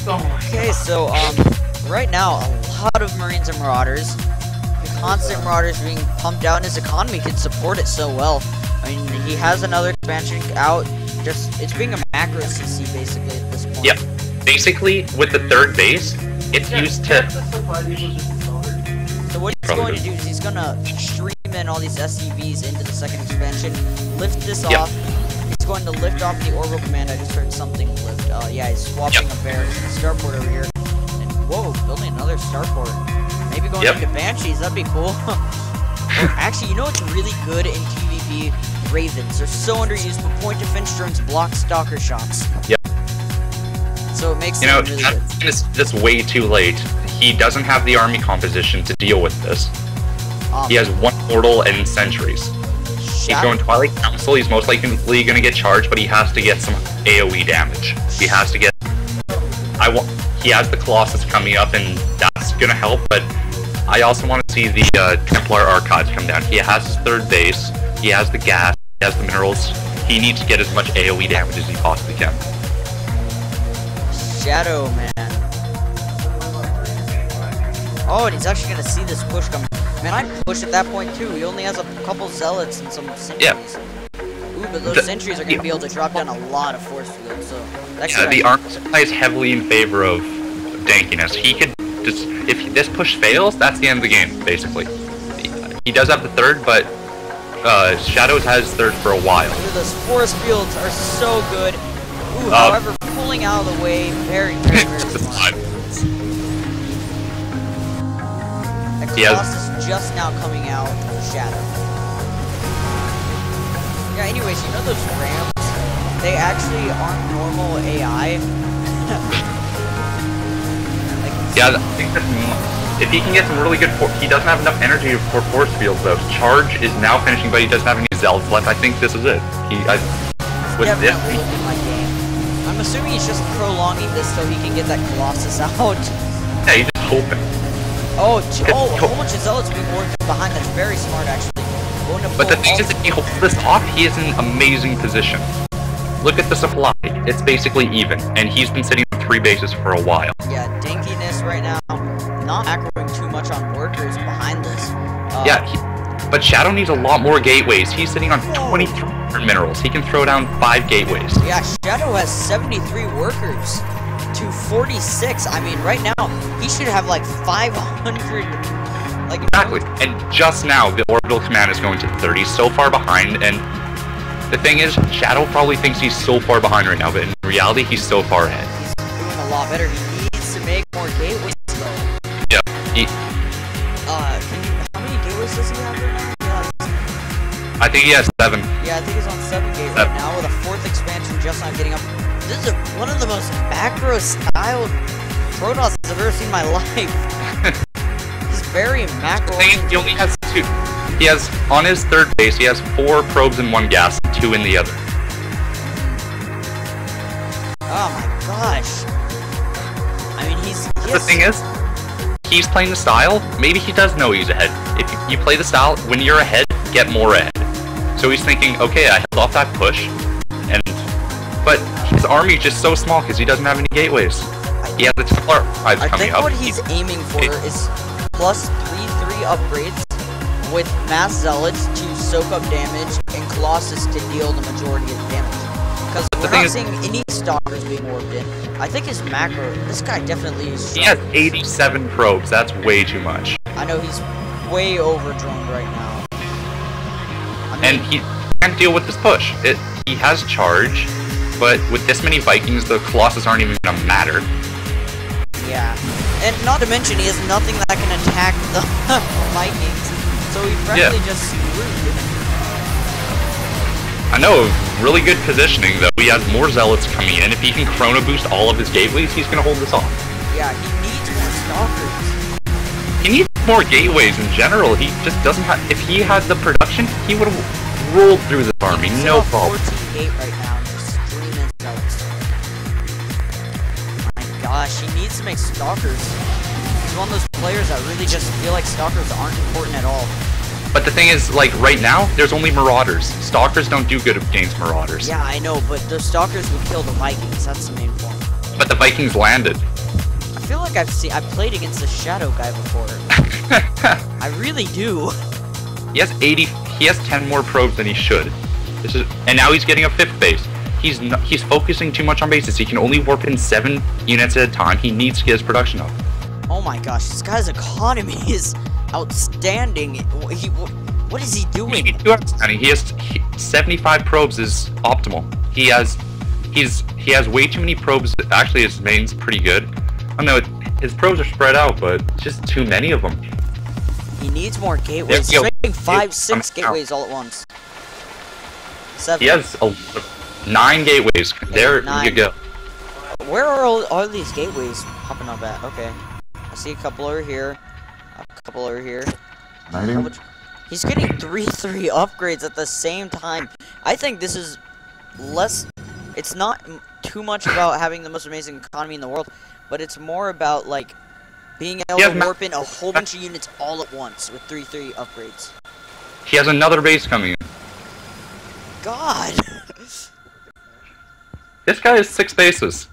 Okay, so right now a lot of Marines and Marauders, constant Marauders being pumped out, and his economy can support it so well. I mean, he has another expansion out. It's being a macro CC basically at this point. Yeah, basically with the 3rd base, it's used to. So what he's going to do is he's going to stream in all these SCVs into the 2nd expansion, lift this off. He's going to lift off the orbital command. I just heard something lift. Yeah, he's swapping a barracks and a starport over here. And Whoa, building another starport. Maybe going Yep. into Banshees, that'd be cool. Or actually, you know what's really good in PvP? Ravens. They're so underused, but point defense drones block stalker shots. Yep. So it makes You know, them really good. this way too late. He doesn't have the army composition to deal with this. He has one mortal and sentries. He's going Twilight Council. He's most likely going to get charged, but he has to get some AOE damage. He has to get. He has the Colossus coming up, and that's going to help. But I also want to see the Templar Archives come down. He has his third base. He has the gas. He has the minerals. He needs to get as much AOE damage as he possibly can. Shadow, man. Oh, and he's actually going to see this push coming. Man, I'd push at that point too. He only has a couple zealots and some sentries. Yeah. Ooh, but those sentries are going to be able to drop down a lot of force fields, so that's the army supply is heavily in favor of dankiness. He could just, if this push fails, that's the end of the game, basically. He does have the third, but Shadows has third for a while. Dude, those force fields are so good. Ooh, however, pulling out of the way, very, very, very smart. Colossus just now coming out of Shadow. Yeah, anyways, you know those Rams? They actually aren't normal AI. Yeah, I think that if he can get some really good he doesn't have enough energy for force fields though. Charge is now finishing, but he doesn't have any Zealots left. I think this is it. With this, I'm assuming he's just prolonging this so he can get that Colossus out. Yeah, he's just hoping. Oh, a whole bunch of Zealots being worked behind. That's very smart, actually. But the thing is, if he holds this off, he is in an amazing position. Look at the supply. It's basically even, and he's been sitting on 3 bases for a while. Yeah, dinkiness right now. Not macroing too much on workers behind this. But Shadow needs a lot more gateways. He's sitting on 23 minerals. He can throw down 5 gateways. Yeah, Shadow has 73 workers to 46. I mean, right now, he should have like 500. Like, exactly. And just now, the orbital command is going to 30, so far behind. And the thing is, Shadow probably thinks he's so far behind right now, but in reality, he's so far ahead. He's doing a lot better. He needs to make more gateways, though. Yeah. How many gateways does he have right now? I think he has 7. Yeah, I think he's on 7 gates right now with a 4th expansion just not getting up. This is one of the most macro-styled Protoss I've ever seen in my life. He's very macro. He only has 2. He has, on his third base, he has 4 probes in one gas, 2 in the other. Oh my gosh. I mean, The thing is, he's playing the style. Maybe he does know he's ahead. If you play the style, when you're ahead, get more ahead. So he's thinking, okay, I held off that push, but his army is just so small because he doesn't have any gateways. He has the Templar Archives coming up. I think what he's aiming for is plus 3/3 upgrades with mass zealots to soak up damage and Colossus to deal the majority of the damage. Because we're not seeing any stalkers being warped in. I think his macro, this guy definitely is. He has 87 probes. That's way too much. I know he's way over droned right now. And he can't deal with this push. He has charge, but with this many Vikings, the Colossus aren't even gonna matter. Yeah, and not to mention he has nothing that can attack the Vikings, so he's frankly just screwed. I know, really good positioning though. He has more Zealots coming in. If he can Chrono Boost all of his gateways, he's gonna hold this off. Yeah, he needs more stalkers. He needs more gateways in general. He just doesn't have. If he had the production, he would have rolled through the army, no problem. 14 gate right now, and just screaming Zealots. My gosh, he needs to make stalkers. He's one of those players that really just feel like stalkers aren't important at all. But the thing is, like, right now, there's only Marauders. Stalkers don't do good against Marauders. Yeah, I know, but the stalkers would kill the Vikings. That's the main point. But the Vikings landed. I feel like I've played against the Shadow guy before. I really do. He has 10 more probes than he should. And now he's getting a 5th base. He's focusing too much on bases. He can only warp in 7 units at a time. He needs to get his production up. Oh my gosh, this guy's economy is outstanding. What is he doing? He has 75 probes is optimal. He has way too many probes. Actually, his main's pretty good. Oh no, his pros are spread out, but just too many of them. He needs more gateways. He's making 5, 6 gateways all at once. 7. He has 9 gateways. There 9. you go. Where are all these gateways popping up at? Okay. I see a couple over here. A couple over here. He's getting 3-3 upgrades at the same time. I think this is less... It's not too much about having the most amazing economy in the world, but it's more about, like, being able to warp in a whole bunch of units all at once with 3-3 upgrades. He has another base coming in. God! This guy has 6 bases.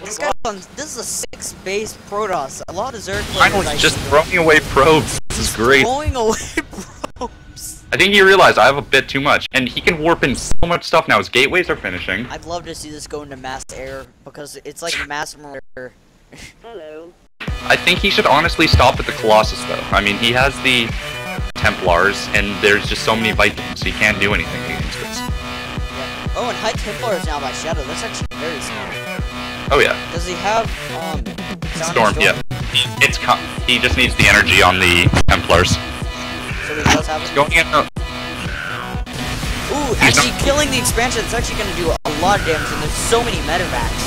This guy's on... This is a 6 base Protoss. A lot of Zerg players... Finally, just throwing away probes. This is great. Throwing away probes. I think he realized I have a bit too much, and he can warp in so much stuff now. His gateways are finishing. I'd love to see this go into mass air, because it's like mass murder. Hello. I think he should honestly stop at the Colossus, though. I mean, he has the Templars, and there's just so many Vikings, he can't do anything against this. Yeah. Oh, and High Templar is now by Shadow. That's actually very smart. Oh yeah. Does he have, Storm? Yeah. He just needs the energy on the Templars. So he does have it? Going in. Ooh, actually killing the expansion, it's actually going to do a lot of damage, and there's so many medevacs.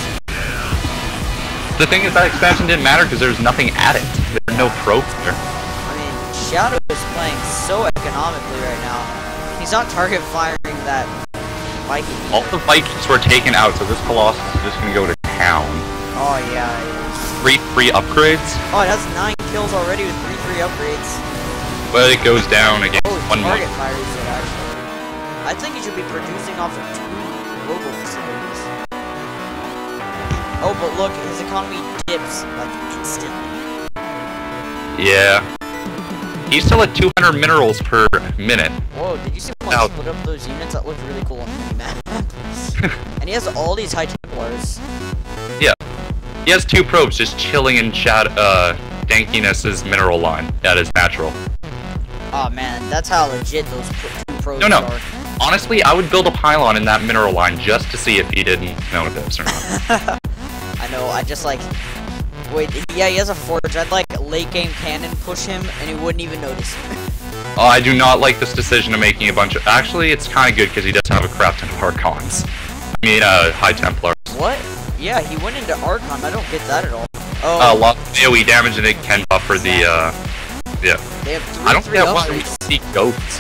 The thing is that expansion didn't matter because there's nothing at it. There are no probes there. I mean, Shadow is playing so economically right now. He's not target firing that Viking. All the Vikings were taken out, so this Colossus is just going to go to town. Oh yeah, it is. 3 upgrades. Oh, it has 9 kills already with 3 upgrades. But it goes down against Oh, 1 more. target fires it actually. I think he should be producing off of 2 global facilities. Oh, but look, his economy dips like instantly. Yeah. He's still at 200 minerals per minute. Whoa, did you see him like split up those units? That looked really cool on the map. And he has all these High Templars. Yeah. He has 2 probes just chilling in Dankiness's mineral line. That is natural. Oh man, that's how legit those 2 probes No. are. Honestly, I would build a pylon in that mineral line just to see if he didn't know this or not. I know, I just like... Wait, yeah, he has a forge. I'd like late game cannon push him and he wouldn't even notice. Oh, I do not like this decision of making a bunch of... Actually, it's kind of good because he does have a crap ton of Archons. I mean, High Templars. What? Yeah, he went into Archon. I don't get that at all. A lot of AoE damage and it can buffer the, yeah. They have 3 I don't get why we see goats.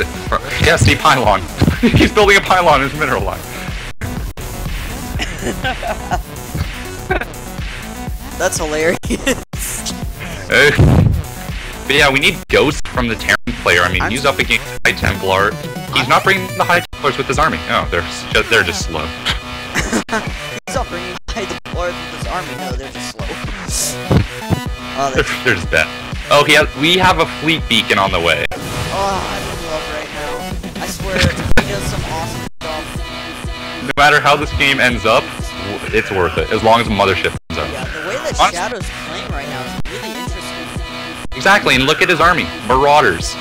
Yeah, see pylon. He's building a pylon in his mineral line. That's hilarious. But yeah, we need ghosts from the Terran player. I mean, he's up against High Templar. He's not bringing the High Templars with his army. No, they're just slow. He's not bringing High Templars with his army. No, they're just slow. Oh, they're just bad. Oh, we have a fleet beacon on the way. Oh, I'm in love right now. I swear, he does some awesome stuff. No matter how this game ends up, it's worth it, as long as the mothership ends up. Yeah, the way that Shadow's playing right now is really interesting. Exactly, and look at his army. Marauders.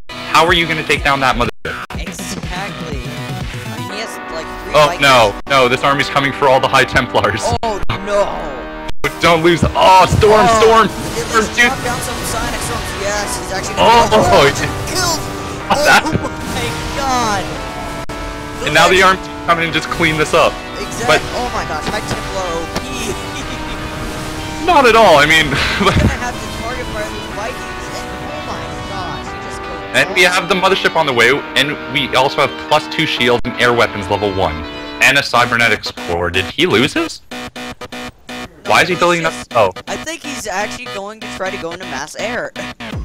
How are you going to take down that mothership? Exactly. I mean, he has, like, 3 Oh, no, this army's coming for all the High Templars. Oh, no. Don't lose. Oh, Storm! Let's drop down some Psionic Storms. Yes, he's actually killed. Oh my god. And now the army's coming and just clean this up. Exactly. But oh my gosh, High Templar OP. not at all. I mean, we're gonna have to target fire these Vikings, and oh my gosh, he just killed. And we have the mothership on the way, and we also have +2 shields and air weapons level 1, and a cybernetics core. Did he lose his? Why is he building that? Oh. I think he's actually going to try to go into mass air.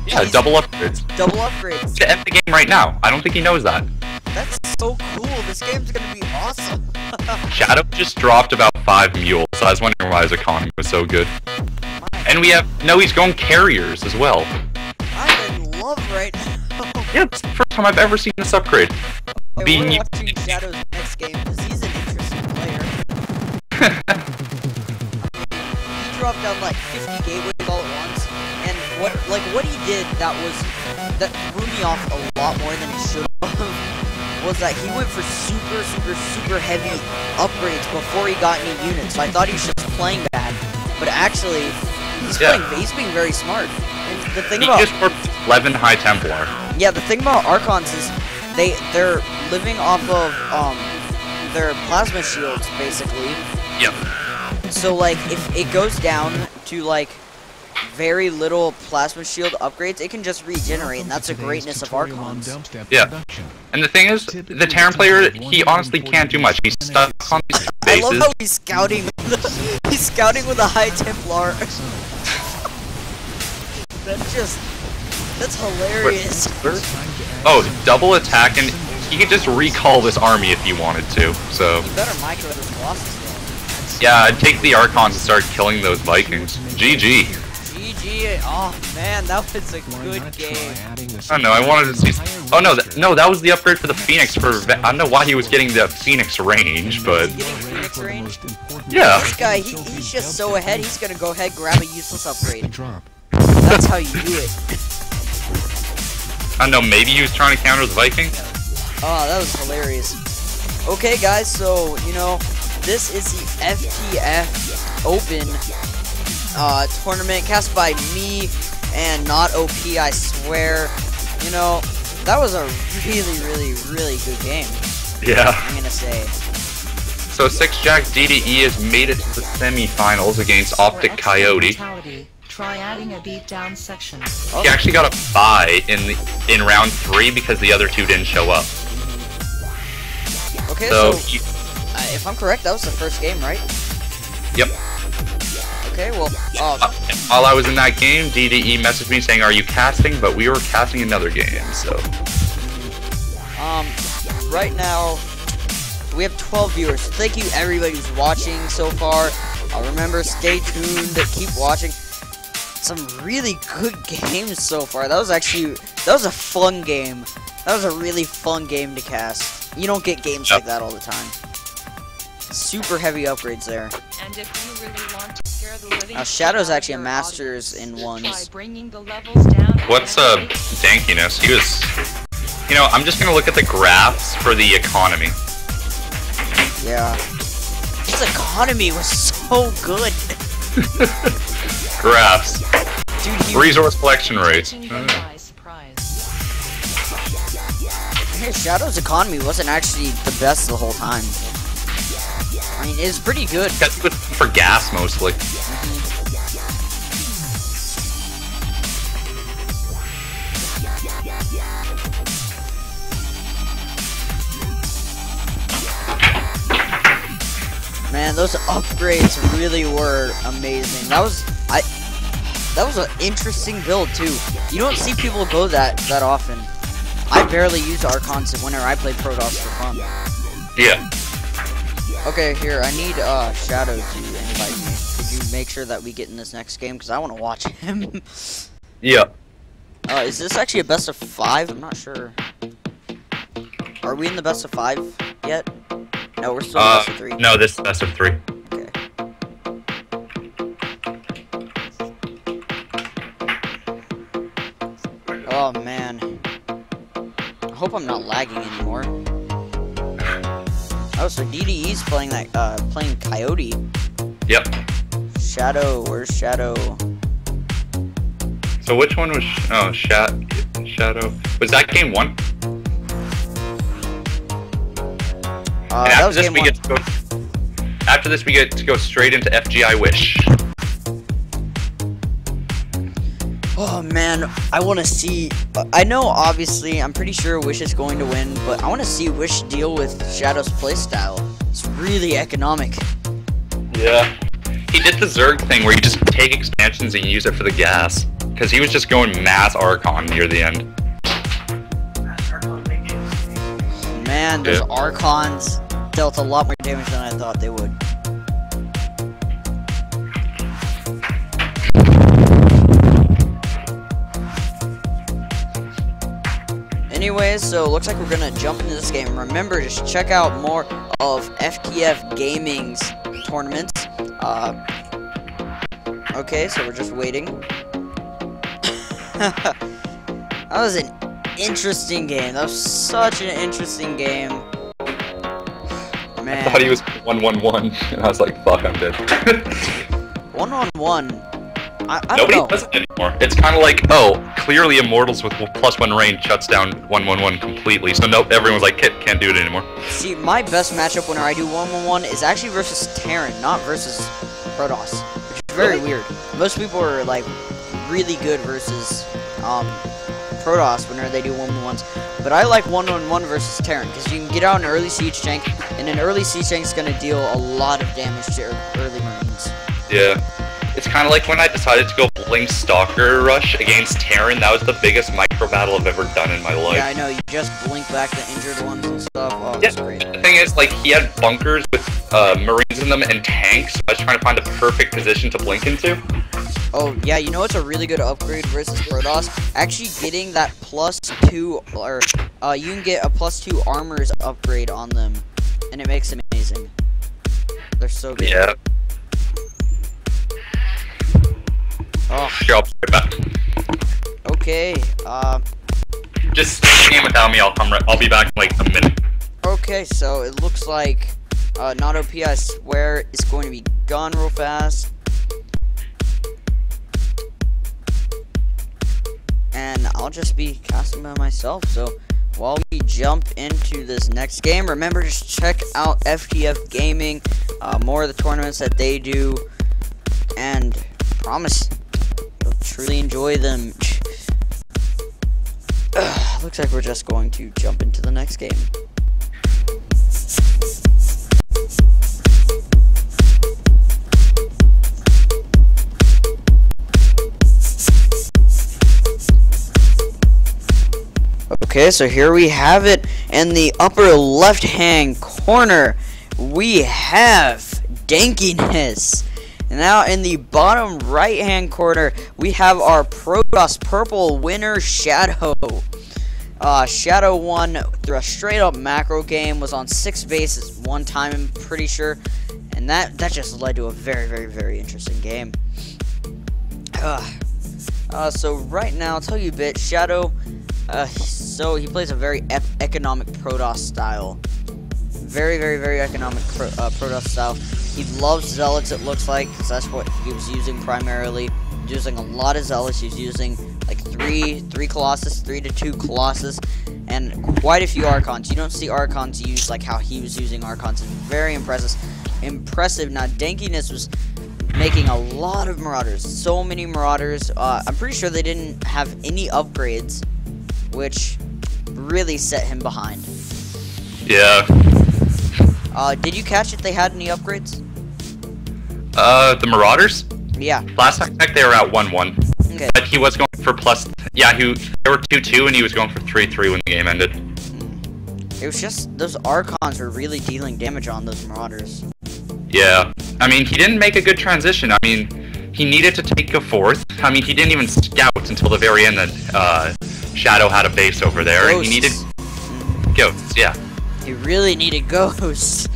Yeah, double upgrades. Double upgrades. To end the game right now. I don't think he knows that. That's so cool. This game's gonna be awesome. Shadow just dropped about 5 mules, so I was wondering why his economy was so good. And we have... No, he's going carriers as well. I'm in love right now. Yeah, it's the first time I've ever seen this upgrade. Hey, we're watching Shadow's next game, because he's an interesting player. He dropped down like 50 gateways all at once, and what he did that threw me off a lot more than he should have was that he went for super heavy upgrades before he got any units. So I thought he was just playing bad, but actually He's being very smart. And the thing He about just worked 11 High Templar. yeah, the thing about Archons is they're living off of their plasma shields basically. Yep. So like if it goes down to like very little plasma shield upgrades, it can just regenerate, and that's the greatness of Archons. Yeah. And the thing is, the Terran player, he honestly can't do much. He's stuck on these I love bases. how he's scouting. He's scouting with a High Templar. That's hilarious. Oh, double attack, and he could just recall this army if he wanted to. So You better micro this Colossus though. yeah, I'd take the Archons and start killing those Vikings. GG. GG. Oh man, that was a good game. I don't know. I wanted to see. Oh no, that was the upgrade for the Phoenix. I don't know why he was getting the Phoenix range, but Getting Phoenix range. yeah. This guy, he's just so ahead. He's gonna go ahead grab a useless upgrade. That's how you do it. I don't know. Maybe he was trying to counter the Viking. Oh, that was hilarious. Okay, guys. So you know, this is the FTF Open tournament cast by me and not OP. I swear. You know, that was a really good game. Yeah. I'm gonna say. So 6-Jack DDE has made it to the semifinals against Optic Coyote. Try adding a beatdown section. Oh. He actually got a bye in round 3 because the other two didn't show up. Okay, So so if I'm correct, that was the first game, right? yep. Okay, well, While I was in that game, DDE messaged me saying, "Are you casting?" But we were casting another game, so right now we have 12 viewers. So thank you everybody who's watching so far. Remember, stay tuned. Keep watching. Some really good games so far. That was a fun game. That was a really fun game to cast. You don't get games like that all the time. Super heavy upgrades there. And if you really want to scare the living Now Shadow's actually a out of your masters audience, in ones. try bringing the levels down. what's dankiness? He was, you know, I'm just gonna look at the graphs for the economy. Yeah. His economy was so good. Graphs. Dude, Resource collection rate. Taking them by surprise. Shadow's economy wasn't actually the best the whole time. I mean, it was pretty good. Because it was for gas mostly. Man, those upgrades really were amazing. That was an interesting build too. You don't see people go that often. I barely use Archons whenever I play Protoss for fun. Yeah. Okay, here, I need Shadow to invite me. Could you make sure that we get in this next game? Because I want to watch him. Yeah. Is this actually a best of 5? I'm not sure. Are we in the best of 5 yet? No, we're still in the best of 3. No, this is best of 3. Okay. Oh man. I hope I'm not lagging anymore. Oh, so DDE's playing playing Coyote. Yep. Shadow, where's Shadow? So which one was? Oh, Shadow. Was that game 1? And That after was this, game we 1. get to go. After this, we get to go straight into FGI Wish. Oh man, I want to see. I know, obviously, I'm pretty sure Wish is going to win, but I want to see Wish deal with Shadow's playstyle. It's really economic. Yeah. He did the Zerg thing where you just take expansions and use it for the gas. Because he was just going mass Archon near the end. Man, those Archons dealt a lot more damage than I thought they would. Anyways, so it looks like we're gonna jump into this game. Remember, just check out more of FTF Gaming's tournaments. Okay, so we're just waiting. That was an interesting game. That was such an interesting game. Man. I thought he was 1-1-1, and I was like, fuck, I'm dead. 1-on-1. I don't Nobody know. does it anymore. It's kind of like, oh, clearly Immortals with +1 range shuts down 1/1/1 completely. So no, everyone's like, can't do it anymore. See, my best matchup when I do 1-1-1 is actually versus Terran, not versus Protoss, which is very weird. Most people are like really good versus Protoss whenever they do 1-1-1s, but I like 1-1-1 versus Terran because you can get out an early siege tank, and an early siege tank is going to deal a lot of damage to early Marines. Yeah. It's kind of like when I decided to go Blink Stalker Rush against Terran. That was the biggest micro battle I've ever done in my life. Yeah, I know. You just blink back the injured ones and stuff. Oh, Yeah, it's great. the thing is, like, he had bunkers with Marines in them and tanks. So I was trying to find the perfect position to blink into. Oh, yeah, you know what's a really good upgrade versus Protoss? Actually getting that +2, or you can get a +2 armors upgrade on them, and it makes them amazing. They're so good. Yeah. Oh, Here, I'll be right back. okay, Just stay in the game without me. I'll be back in like a minute. okay, so it looks like, not OP, I swear, is going to be gone real fast. And I'll just be casting by myself, so while we jump into this next game, remember to check out FTF Gaming, more of the tournaments that they do, and I promise you'll truly enjoy them. Looks like we're just going to jump into the next game. Okay, so here we have it. In the upper left-hand corner, we have Dankiness. And now in the bottom right-hand corner, we have our Protoss purple winner, Shadow. Shadow won through a straight-up macro game, was on 6 bases one time, I'm pretty sure. And that just led to a very, very, very interesting game. So right now, I'll tell you a bit. Shadow, so he plays a very economic Protoss style. Very, very, very economic Protoss style. He loves Zealots, it looks like, because that's what he was using primarily. He's using a lot of Zealots. He's using like 3 Colossus, 3 to 2 Colossus, and quite a few Archons. You don't see Archons used like how he was using Archons. It's very impressive. Now, Dankiness was making a lot of Marauders. So many Marauders. I'm pretty sure they didn't have any upgrades, which really set him behind. Yeah. Did you catch if they had any upgrades? The Marauders? Yeah. Last time I checked, they were at 1/1. Okay. But he was going for plus. Yeah, they were 2/2, and he was going for 3/3 when the game ended. It was just those Archons were really dealing damage on those Marauders. Yeah. I mean, he didn't make a good transition. I mean, he needed to take a 4th. I mean, he didn't even scout until the very end that Shadow had a base over there. Ghosts. He needed ghosts, yeah. He really needed ghosts.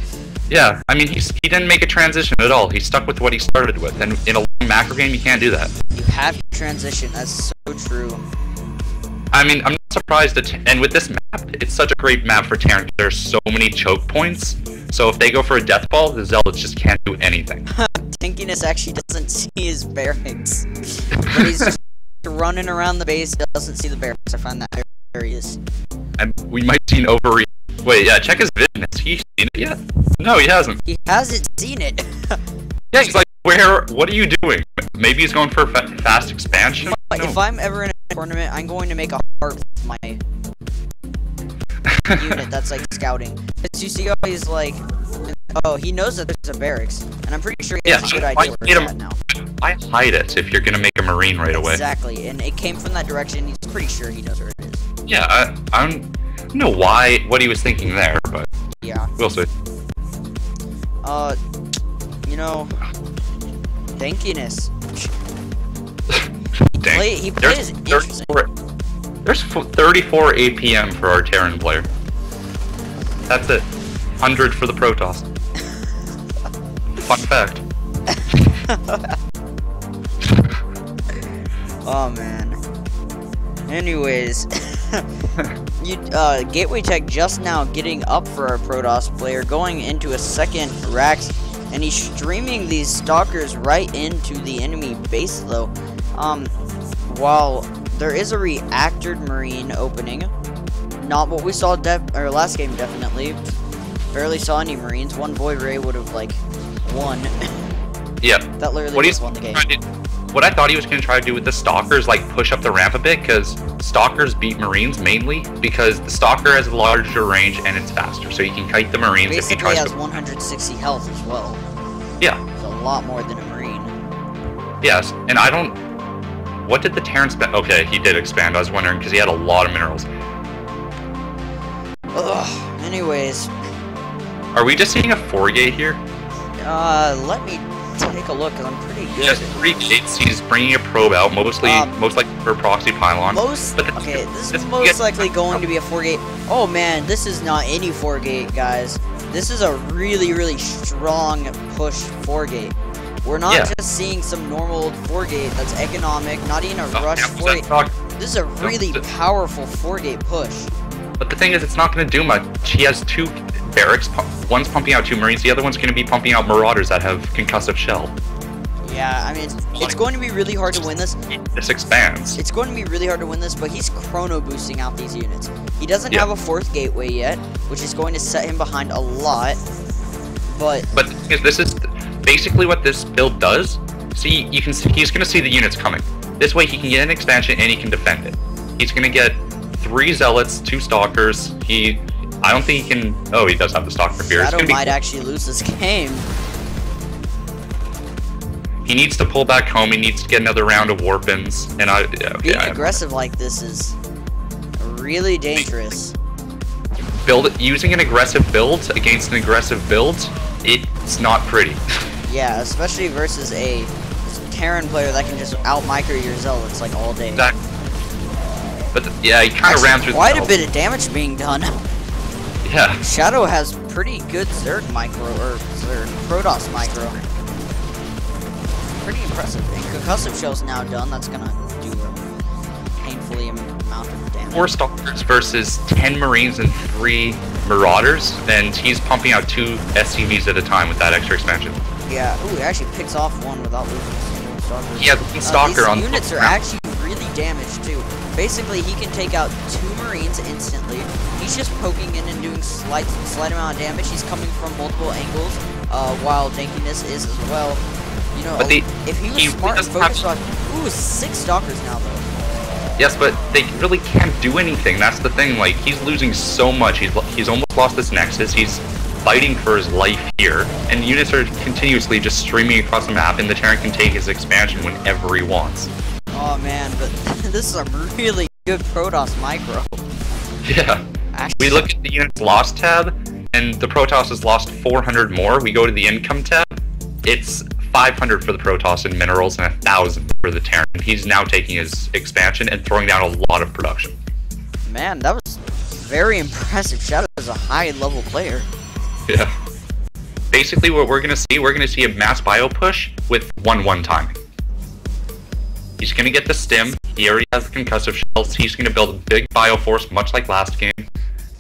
Yeah, I mean, he didn't make a transition at all. He stuck with what he started with, and in a long macro game, you can't do that. You have to transition. That's so true. I mean, I'm not surprised that, and with this map, it's such a great map for Terran. There's so many choke points, so if they go for a death ball, the Zealots just can't do anything. Tinkiness actually doesn't see his barracks, but he's just running around the base. Doesn't see the barracks. I find that hilarious. And we might see an overreach. Wait, yeah, check his vision. Has he seen it yet? No, he hasn't. He hasn't seen it. Yeah, he's like, what are you doing? Maybe he's going for a fast expansion? No. If I'm ever in a tournament, I'm going to make a heart with my unit that's like scouting. Because you see how he's like, oh, he knows that there's a barracks, and I'm pretty sure he has a good idea where it's at now. Why hide it if you're gonna make a Marine right away? Exactly, and it came from that direction. He's pretty sure he knows where it is. Yeah, I don't know what he was thinking there, but Yeah. we'll see. You know, Dankiness. Dang. He plays interesting. There's 34 APM for our Terran player. That's it. 100 for the Protoss. Fun fact. Oh man. Anyways, Gateway Tech just now getting up for our Protoss player, going into a second Rax. And he's streaming these stalkers right into the enemy base, though. While there is a reactored marine opening, not what we saw last game, definitely. Barely saw any marines. One boy Ray would have, like, won. Yeah. That literally would have won the game. What I thought he was going to try to do with the stalkers, like push up the ramp a bit, because stalkers beat marines mainly because the stalker has a larger range and it's faster, so you can kite the marines if he Basically tries has 160 health as well. Yeah. It's a lot more than a marine. Yes, and I don't... What did the Terran spend? Okay, he did expand. I was wondering because he had a lot of minerals. Ugh. Anyways. Are we just seeing a 4-gate here? Let me take a look, because I'm pretty good. Just 3 gates. He's bringing a probe out, most likely for proxy pylon. Okay, this is most likely going to be a 4-gate. Oh man, this is not any 4-gate, guys. This is a really, really strong push 4-gate. We're not just seeing some normal 4-gate that's economic, not even a rush 4-gate. This is a really powerful 4-gate push. But the thing is, it's not going to do much. He has 2 barracks. One's pumping out 2 marines. The other one's going to be pumping out marauders that have concussive shell. Yeah, I mean, it's going to be really hard to win this. This expands. It's going to be really hard to win this, but he's chrono boosting out these units. He doesn't have a 4th gateway yet, which is going to set him behind a lot. But this is basically what this build does. See, you can see he's going to see the units coming. This way, he can get an expansion and he can defend it. He's going to get 3 zealots, 2 stalkers. I don't think he can... Oh, he does have the stalker here. Shadow might actually lose this game. He needs to pull back home. He needs to get another round of warpins. And being aggressive like this is really dangerous. Using an aggressive build against an aggressive build, it's not pretty. Yeah, especially versus a Terran player that can just out-micro your zealots like all day. Exactly. But yeah, he kind of ran through quite a bit of damage being done. Yeah. Shadow has pretty good Zerg micro, or Zerg Protoss micro. Pretty impressive. And concussive shell's now done. That's gonna do a painfully amount of damage. 4 stalkers versus 10 marines and 3 marauders, and he's pumping out 2 SCVs at a time with that extra expansion. Yeah. Ooh, he actually picks off one without losing a single stalker. He has 1 stalker on the units are actually really damaged too. Basically, he can take out 2 marines instantly. He's just poking in and doing slight amount of damage. He's coming from multiple angles, while Dankiness is as well. You know, if he was smart and focused on... Ooh, 6 stalkers now, though. Yes, but they really can't do anything. That's the thing. Like, he's losing so much. He's almost lost this Nexus. He's fighting for his life here. And units are continuously just streaming across the map, and the Terran can take his expansion whenever he wants. Oh man, but this is a really good Protoss micro. Yeah. Actually, we look at the units lost tab, and the Protoss has lost 400 more. We go to the income tab. It's 500 for the Protoss in minerals and 1,000 for the Terran. He's now taking his expansion and throwing down a lot of production. Man, that was very impressive. Shadow is a high-level player. Yeah. Basically, what we're going to see a mass bio push with 1-1 timing. He's going to get the stim. He already has the concussive shells. He's going to build a big bioforce, much like last game.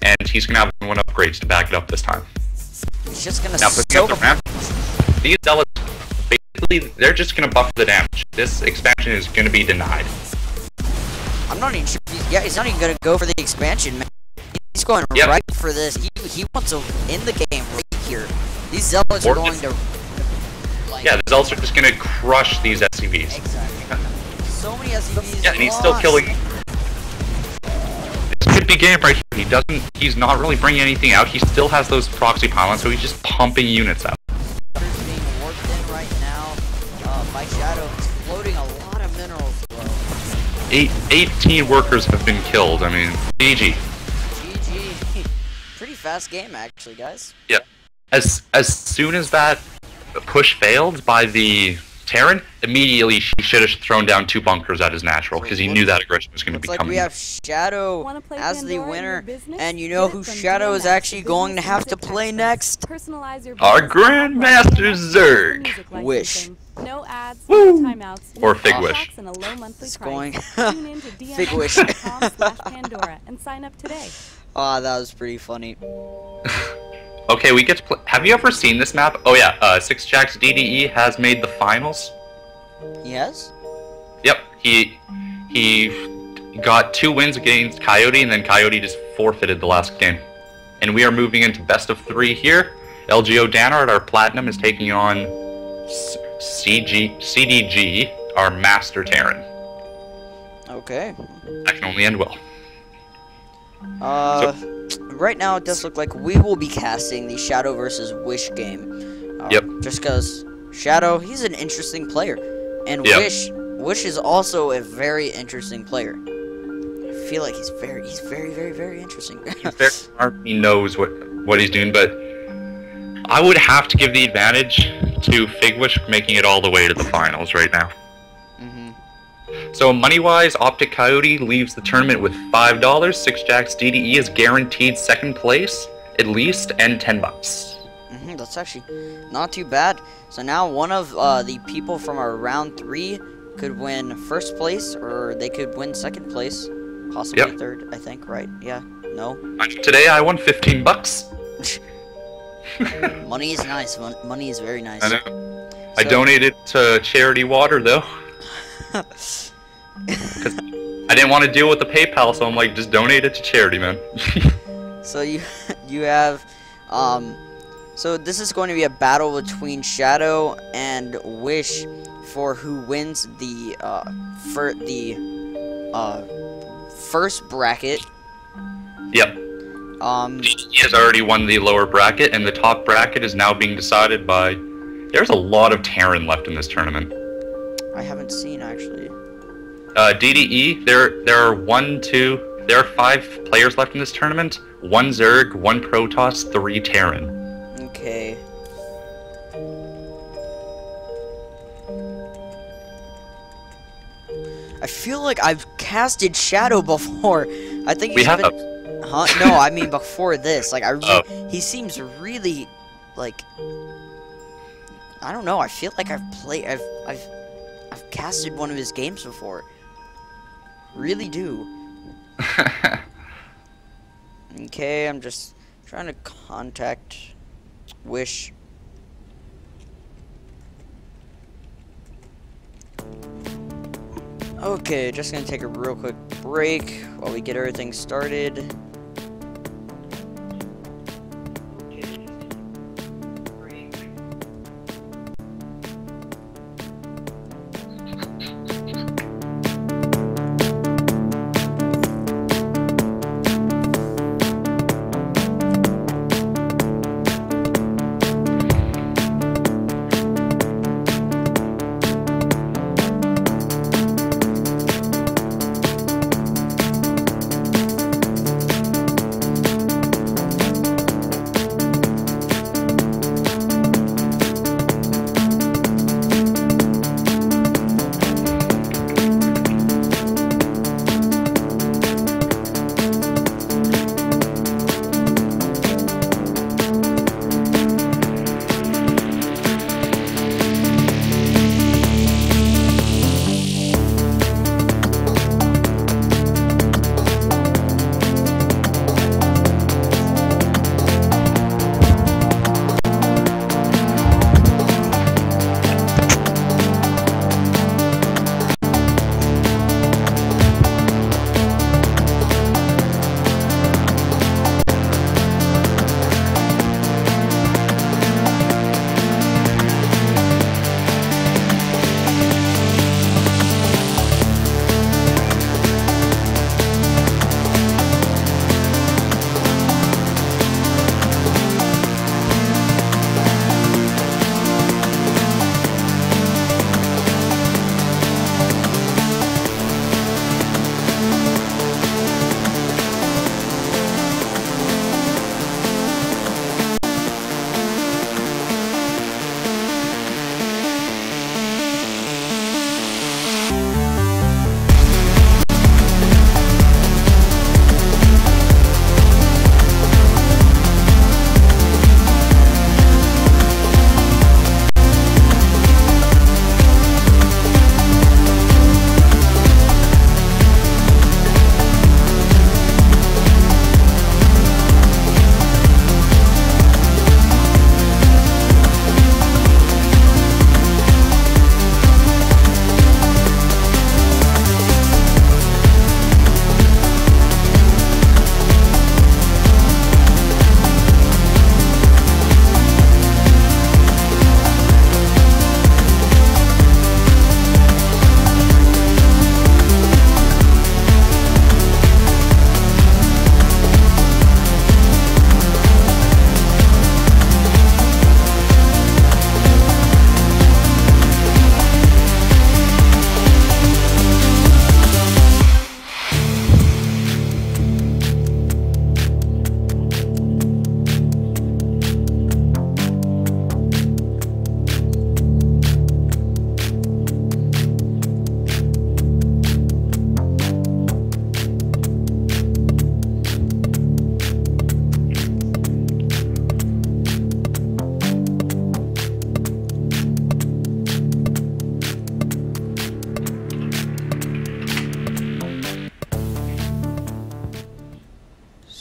And he's going to have 1 upgrades to back it up this time. He's just going to soak the ramp. These zealots, basically, they're just going to buff the damage. This expansion is going to be denied. I'm not even sure. Yeah, he's not even going to go for the expansion, man. He's going right for this. He wants to end the game right here. These zealots are going to... Like, yeah, the zealots are just going to crush these SCVs. Exactly. So many SCVs. Yeah, and he's still killing. This could be game right here. He's not really bringing anything out. He still has those proxy pylons, so he's just pumping units out. Being worked in right now by Shadow, exploding a lot of minerals. 18 workers have been killed. I mean, GG. GG. Pretty fast game, actually, guys. Yeah. As soon as that push failed by the Terran, immediately he should have thrown down 2 bunkers at his natural, because he knew that aggression was going to be coming. We have Shadow as the winner, and you know who Shadow is actually going to have to play next? Our Grandmaster Zerg! Wish. No ads, Woo! no timeouts, Or Fig Wish. and a low monthly It's price. going Tune in to Fig Wish. dm.com/Pandora and sign up today. Aw, that was pretty funny. Okay, we get to play. Have you ever seen this map? Oh yeah, Six Jacks DDE has made the finals. Yes? Yep, he got 2 wins against Coyote, and then Coyote just forfeited the last game. And we are moving into best of 3 here. LGO Danart, our platinum, is taking on CDG, our master Terran. Okay. That can only end well. Right now it does look like we will be casting the Shadow versus Wish game. Yep. Just because Shadow, he's an interesting player. And Yep. Wish is also a very interesting player. I feel like he's very, very interesting. He's very smart. He knows what he's doing, but I would have to give the advantage to Figwish making it all the way to the finals right now. So money-wise, Optic Coyote leaves the tournament with $5. Six Jacks DDE is guaranteed 2nd place, at least, and $10. That's actually not too bad. So now one of the people from our round 3 could win 1st place, or they could win 2nd place, possibly 3rd, I think, right? Yeah, no? Today I won $15. Money is nice. Money is very nice. I know. I donated to charity water, though. Because I didn't want to deal with the PayPal, so I'm like, just donate it to charity, man. So you have so this is going to be a battle between Shadow and Wish for who wins the first bracket. Yep. He has already won the lower bracket, and the top bracket is now being decided by. There's a lot of Terran left in this tournament. I haven't seen actually. DDE, there are 5 players left in this tournament. 1 Zerg, 1 Protoss, 3 Terran. Okay. I feel like I've casted Shadow before. I think We he's have. been... Huh? No, I mean before this. Like he seems really like I don't know. I feel like I've casted one of his games before. Really do. Okay, I'm just trying to contact Wish. Okay, just gonna take a real quick break while we get everything started.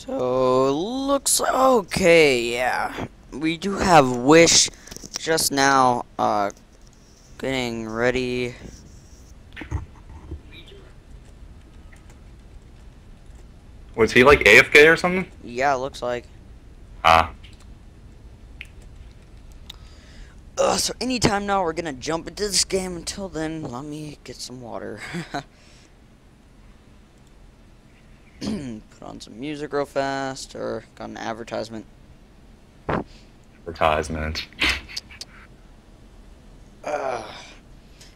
So, looks okay, yeah. We do have Wish just now, getting ready. Was he like AFK or something? Yeah, looks like. Ah. So anytime now we're gonna jump into this game. Until then, let me get some water. Put on some music real fast, or got an advertisement. Advertisement.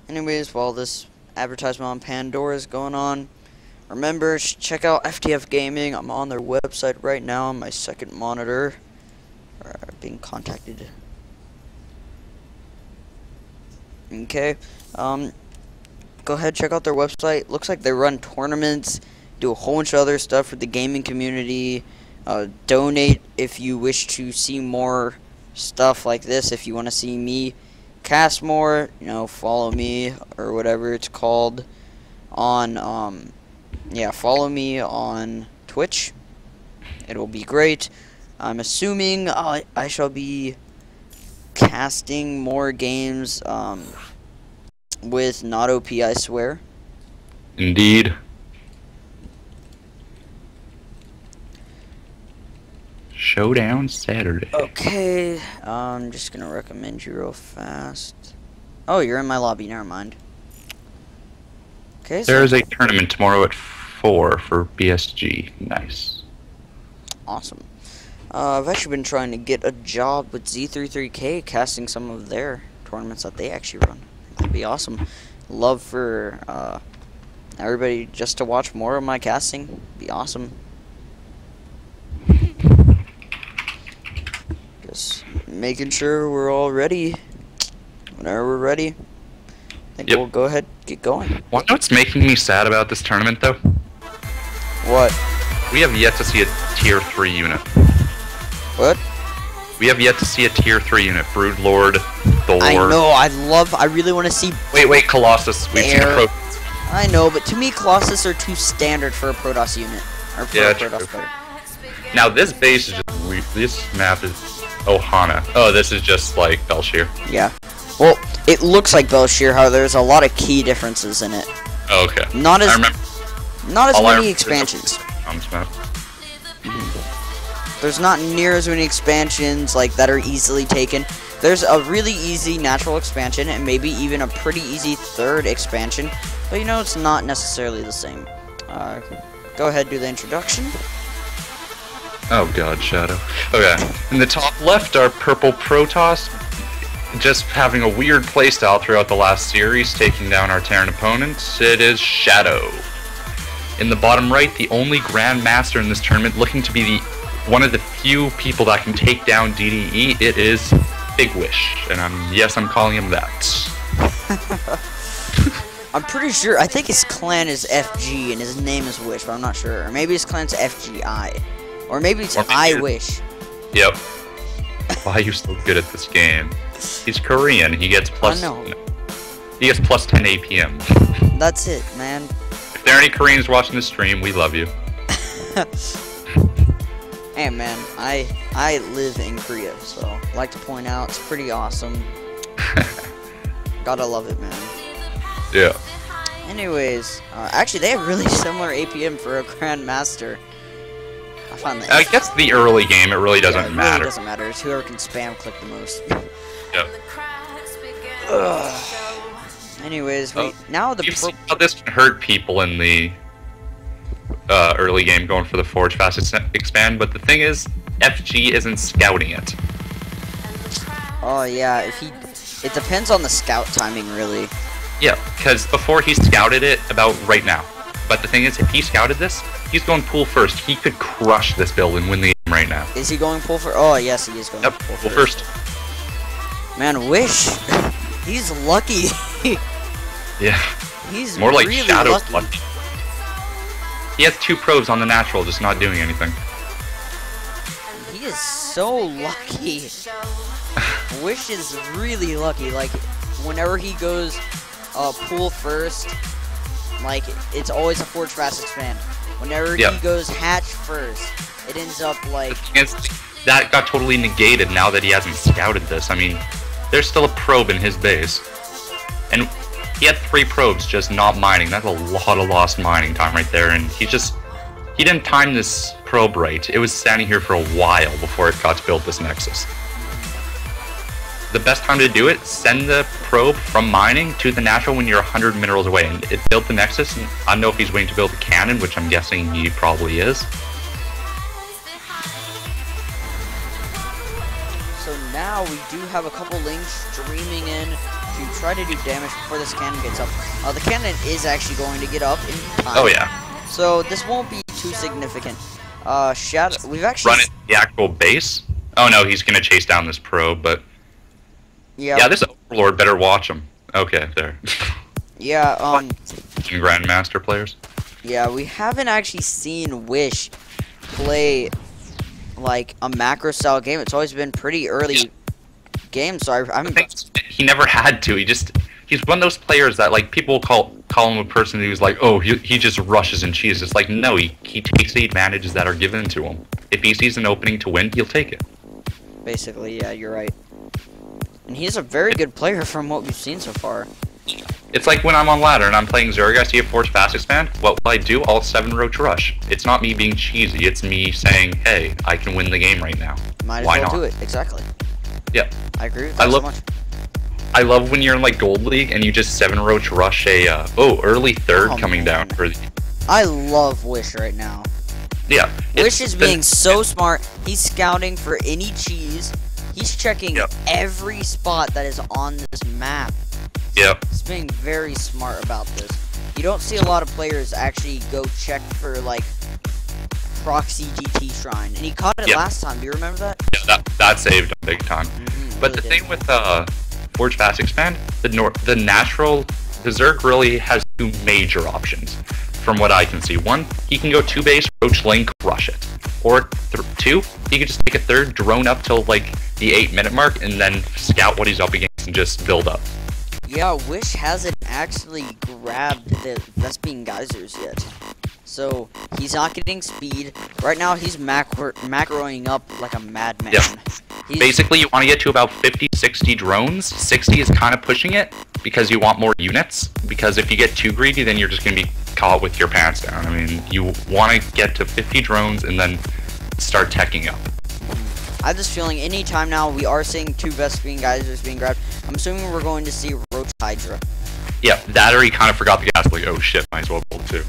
Anyways, while this advertisement on Pandora is going on, remember, check out FTF Gaming. I'm on their website right now on my second monitor. Being contacted. Okay. Go ahead, check out their website. Looks like they run tournaments, do a whole bunch of other stuff for the gaming community. Donate if you wish to see more stuff like this. If you want to see me cast more, you know, follow me or whatever it's called on yeah, follow me on Twitch. It'll be great. I'm assuming I shall be casting more games with not OP, I swear. Indeed. Showdown Saturday. Okay, I'm just gonna recommend you real fast. Oh, you're in my lobby, never mind. Okay, so There is a tournament tomorrow at 4 for BSG. Nice. awesome. I've actually been trying to get a job with Z33K, casting some of their tournaments that they actually run. That'd be awesome. Love for everybody just to watch more of my casting. Be awesome. Just making sure we're all ready. Whenever we're ready, I think Yep. we'll go ahead and get going. Want to know what's making me sad about this tournament, though? What? We have yet to see a Tier 3 unit. What? We have yet to see a Tier 3 unit. Broodlord, Thor. I know. I really want to see. Wait, Colossus. We've seen a Air. Pro. I know, but to me, Colossus are too standard for a Protoss unit. Or for Yeah, a Protoss true. player. Now, this base is just weird. This map is Ohana. Oh, this is just like Belshir. Yeah. Well, it looks like Belshir, however, there's a lot of key differences in it. Oh, okay. Not I as remember. many All I remember is expansions. on this map. There's not near as many expansions like that are easily taken. There's a really easy natural expansion and maybe even a pretty easy third expansion, but you know it's not necessarily the same. Go ahead, do the introduction. Oh god, Shadow. Okay. In the top left are purple Protoss, just having a weird playstyle throughout the last series, taking down our Terran opponents. It is Shadow. In the bottom right, the only Grandmaster in this tournament, looking to be one of the few people that can take down DDE, it is Big Wish. And I'm calling him that. I'm pretty sure, I think his clan is FG and his name is Wish, but I'm not sure. Or maybe his clan's FGI. Or maybe it's Or maybe I it's- Wish. Yep. Why are you so good at this game? He's Korean. He gets plus. know. He gets plus 10 APM. That's it, man. If there are any Koreans watching this stream, we love you. Hey man, I live in Korea, so I like to point out it's pretty awesome. Gotta love it, man. Yeah. Anyways, actually they have really similar APM for a Grandmaster. I find that. I guess the early game, it really doesn't yeah, it matter. Really doesn't matter. It's whoever can spam click the most. Yep. Anyways, Oh, now the You've seen how this can hurt people in the early game going for the Forge Fast Expand, but the thing is, FG isn't scouting it. oh yeah, it depends on the scout timing really. Yeah, because before he scouted it about right now. But the thing is, if he scouted this, he's going pool first. He could crush this build and win the game right now. Is he going full for? Oh yes, he is going Yep, full pool first. first. Man, Wish, he's lucky. Yeah. He's More like really Shadow's lucky. lucky. He has 2 probes on the natural, just not doing anything. He is so lucky. Wish is really lucky. Like, whenever he goes pool first, like, it's always a Forge Fast Expand. Whenever Yep. he goes hatch first, it ends up like... That got totally negated now that he hasn't scouted this. I mean, there's still a probe in his base. And he had 3 probes just not mining. That's a lot of lost mining time right there. And he didn't time this probe right. It was standing here for a while before it got to build this nexus. The best time to do it, send the probe from mining to the natural when you're 100 minerals away. And it built the nexus, and I don't know if he's waiting to build a cannon, which I'm guessing he probably is. So now we do have a couple links streaming in to try to do damage before this cannon gets up. The cannon is actually going to get up in time. Oh yeah. So this won't be too significant. Shadow, we've actually... Run it the actual base? Oh no, he's gonna chase down this probe, but... Yeah, this Overlord better watch him. Okay, there. Yeah, Grandmaster players. Yeah, we haven't actually seen Wish play like a macro style game. It's always been pretty early game, so he never had to. He's one of those players that like people call him a person who's like, oh, he just rushes and cheeses. It's like no, he takes the advantages that are given to him. If he sees an opening to win, he'll take it. Basically, yeah, you're right. And he's a very good player from what we've seen so far. It's like when I'm on ladder and I'm playing Zerg, I see a force fast expand. What will I do? I'll 7 roach rush. It's not me being cheesy. It's me saying, hey, I can win the game right now. Might as Why well not? do it. Exactly. Yeah. I agree with that so much. I love when you're in like Gold League and you just 7 roach rush a early third coming down for the... I love Wish right now. Yeah. Wish is being so smart. He's scouting for any cheese. He's checking every spot that is on this map. Yep. He's being very smart about this. You don't see a lot of players actually go check for like proxy GT shrine, and he caught it last time. Do you remember that? Yeah, that saved him big time. But the thing with Forge Fast Expand, the Zerg really has 2 major options, from what I can see. 1, he can go 2 base, roach link, rush it. Or 2, he could just take a 3rd, drone up till like the 8-minute mark, and then scout what he's up against and just build up. Yeah, Wish hasn't actually grabbed the Vespene Geysers yet. So, he's not getting speed. Right now, he's macroing up like a madman. Yeah. Basically, you want to get to about 50, 60 drones. 60 is kind of pushing it, because you want more units. Because if you get too greedy, then you're just going to be caught with your pants down. I mean, you want to get to 50 drones and then start teching up. I have this feeling anytime now we are seeing 2 Vespene Geysers being grabbed, I'm assuming we're going to see Roach Hydra. Yeah, that or he kind of forgot the gas, like, oh shit, might as well build 2.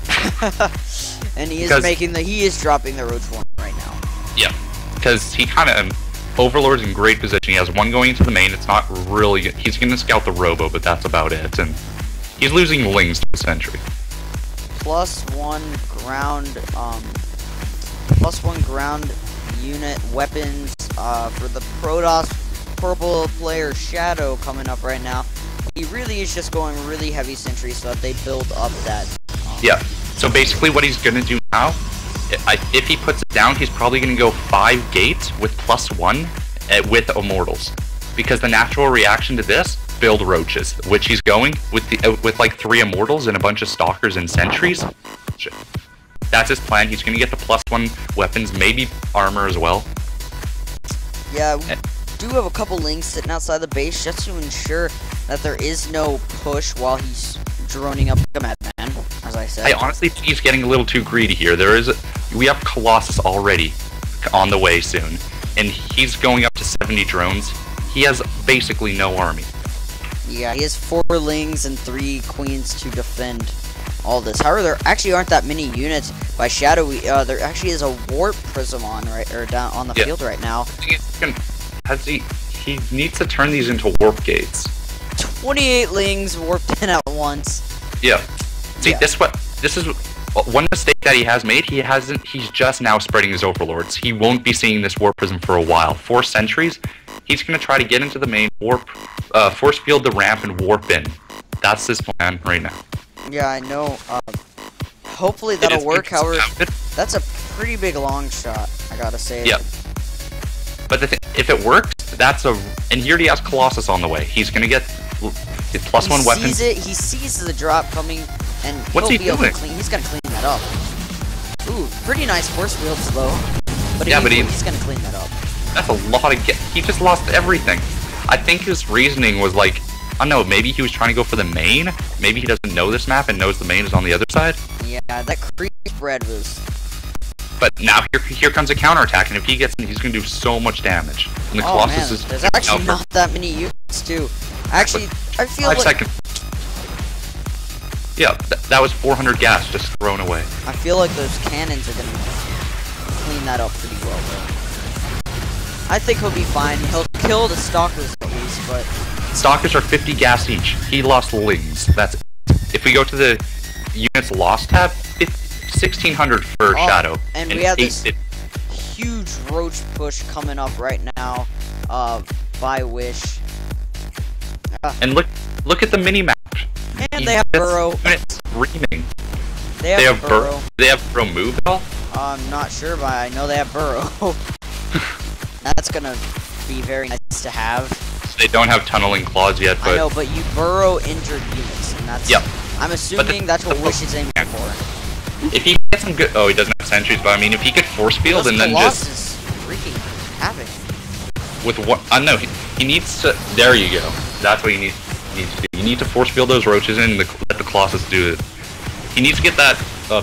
And he is dropping the Roach 1 right now. Yeah, because he kind of... Overlord's in great position. He has 1 going into the main. It's not really good. He's going to scout the Robo, but that's about it. And he's losing Lings to the Sentry. +1 ground unit weapons for the Protoss purple player Shadow coming up right now. He really is just going really heavy sentry so that they build up that. Yeah. So basically, what he's going to do now, if he puts it down, he's probably going to go 5 gates with +1 with Immortals, because the natural reaction to this, build roaches, which he's going with like 3 Immortals and a bunch of Stalkers and Sentries. That's his plan. He's going to get the +1 weapons, maybe armor as well. Yeah, we do have a couple links sitting outside the base just to ensure that there is no push while he's droning up like a madman, as I said. I honestly think he's getting a little too greedy here. We have Colossus already on the way soon, and he's going up to 70 drones. He has basically no army. Yeah, he has 4 Lings and 3 Queens to defend all this. However, there actually aren't that many units by Shadow. There actually is a Warp Prism down on the field right now. He needs to turn these into warp gates. 28 Lings warped in at once. Yeah. See, this is one mistake that he has made. He's just now spreading his Overlords. He won't be seeing this Warp Prism for a while. 4 sentries. He's going to try to get into the main, force field the ramp, and warp in. That's his plan right now. Yeah, I know. Hopefully that'll work. However, that's a pretty big long shot, I gotta say. Yeah. But if it works, and he already has Colossus on the way. He's gonna get +1 weapons. He sees the drop coming, and what's he doing? He's gonna clean that up. Ooh, pretty nice force fields though. But, Yeah, he's gonna clean that up. That's a lot of he just lost everything. I think his reasoning was like, I don't know, maybe he was trying to go for the main? Maybe he doesn't know this map and knows the main is on the other side? Yeah, that creep spread was... But now here comes a counterattack, and if he gets in, he's gonna do so much damage. And the Oh Colossus man, is there's actually not that many units too. Actually, I feel 5 like... seconds. Yeah, that was 400 gas just thrown away. I feel like those cannons are gonna clean that up pretty well, though. I think he'll be fine. He'll kill the stalkers at least, but... Stalkers are 50 gas each. He lost Lings. That's it. If we go to the units lost tab, 1600 for Shadow. And we have this 850. huge roach push coming up right now, by Wish. And look at the mini map. And they have Burrow. It's screaming. They have Burrow. They have Burrow move at all? I'm not sure, but I know they have Burrow. That's gonna be very nice to have. They don't have tunneling claws yet, but I know, but you Burrow injured units, and that's... Yep. I'm assuming that's what Wish is aiming for. If he gets some good... Oh, he doesn't have sentries, but I mean, if he could force field and then just... is freaking havoc. With what? No, he needs to... There you go. That's what you need to do. You need to force field those roaches in and let the Colossus do it. He needs to get that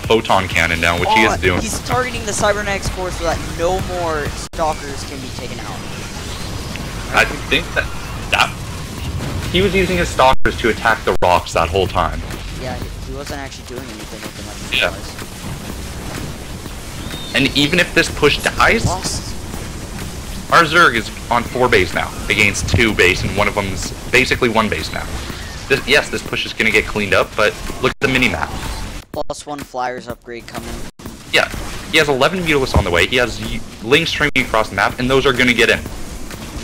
photon cannon down, which he is doing. He's targeting the cybernetics core so that no more stalkers can be taken out. I think that he was using his stalkers to attack the rocks that whole time. Yeah, he wasn't actually doing anything with them like he Yeah. was. And even if this push dies, Lost. our Zerg is on 4 base now against 2 base, and one of them's basically 1 base now. Yes, this push is gonna get cleaned up, but look at the mini map. +1 Flyers upgrade coming. Yeah, he has 11 Mutalisks on the way. He has Lings streaming across the map, and those are gonna get in.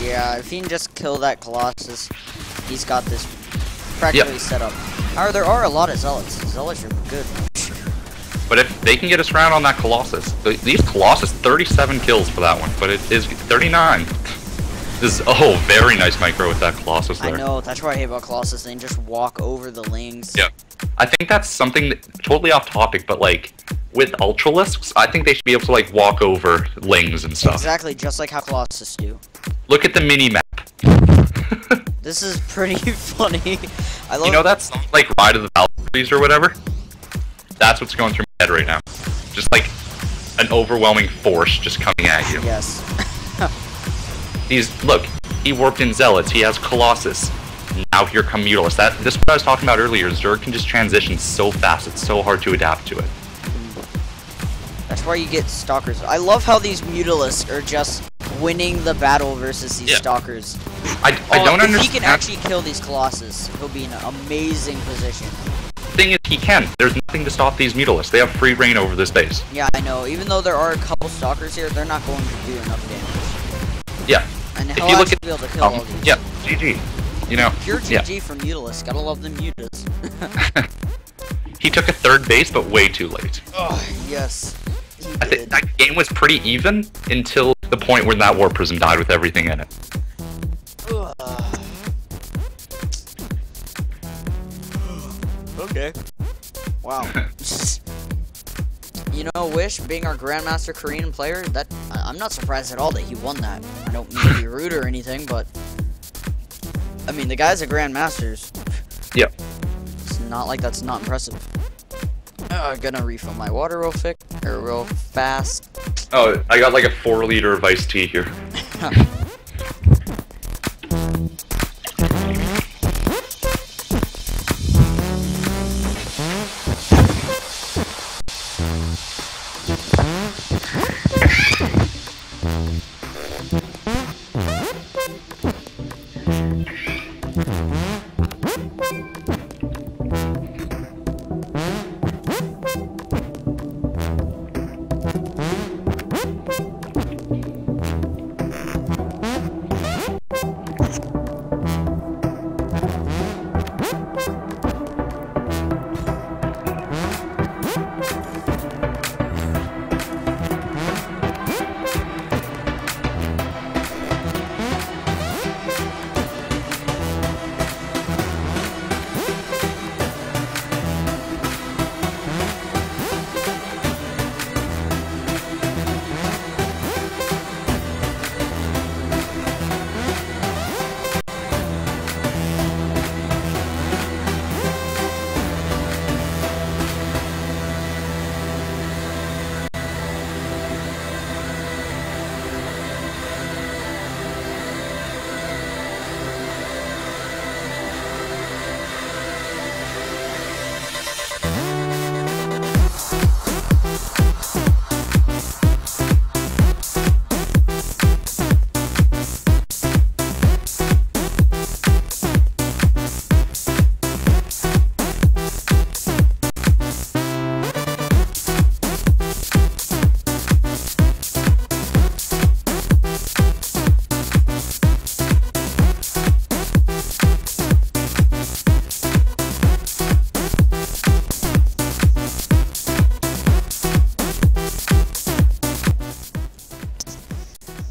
Yeah, if he can just kill that Colossus, he's got this practically set up. However, there are a lot of Zealots. Zealots are good. But if they can get us around on that Colossus, these Colossus, 37 kills for that one, but it is 39. This is, oh, very nice micro with that Colossus there. I know, that's what I hate about Colossus. They can just walk over the Lings. Yeah. I think that's something totally off topic, but like, with Ultralisks, I think they should be able to like walk over Lings and stuff. Exactly, just like how Colossus do. Look at the mini map. This is pretty funny. I love. You know that's like Ride of the Valkyries or whatever? That's what's going through my head right now. Just like an overwhelming force just coming at you. Yes. Look, he warped in Zealots, he has Colossus. Now here come Mutalisks. This is what I was talking about earlier. Zerg can just transition so fast, it's so hard to adapt to it. That's why you get Stalkers. I love how these Mutalisks are just winning the battle versus these Stalkers. I don't understand. If he can actually kill these Colossus, he'll be in an amazing position. The thing is, he can. There's nothing to stop these Mutalisks. They have free reign over this base. Yeah, I know. Even though there are a couple Stalkers here, they're not going to do enough damage. Yeah. And if he'll you look actually at, be able to kill all these. yeah, GG. You know, Pure GG from Mutalisk. Gotta love the Mutas. He took a 3rd base, but way too late. Oh, yes. I think that game was pretty even until the point where that War Prism died with everything in it. Okay. Wow. You know, Wish, being our Grandmaster Korean player, I'm not surprised at all that he won that. I don't mean to be rude or anything, but I mean, the guy's a Grandmaster's. Yep. It's not like that's not impressive. I'm gonna refill my water real fast. Oh, I got like a 4-liter of iced tea here.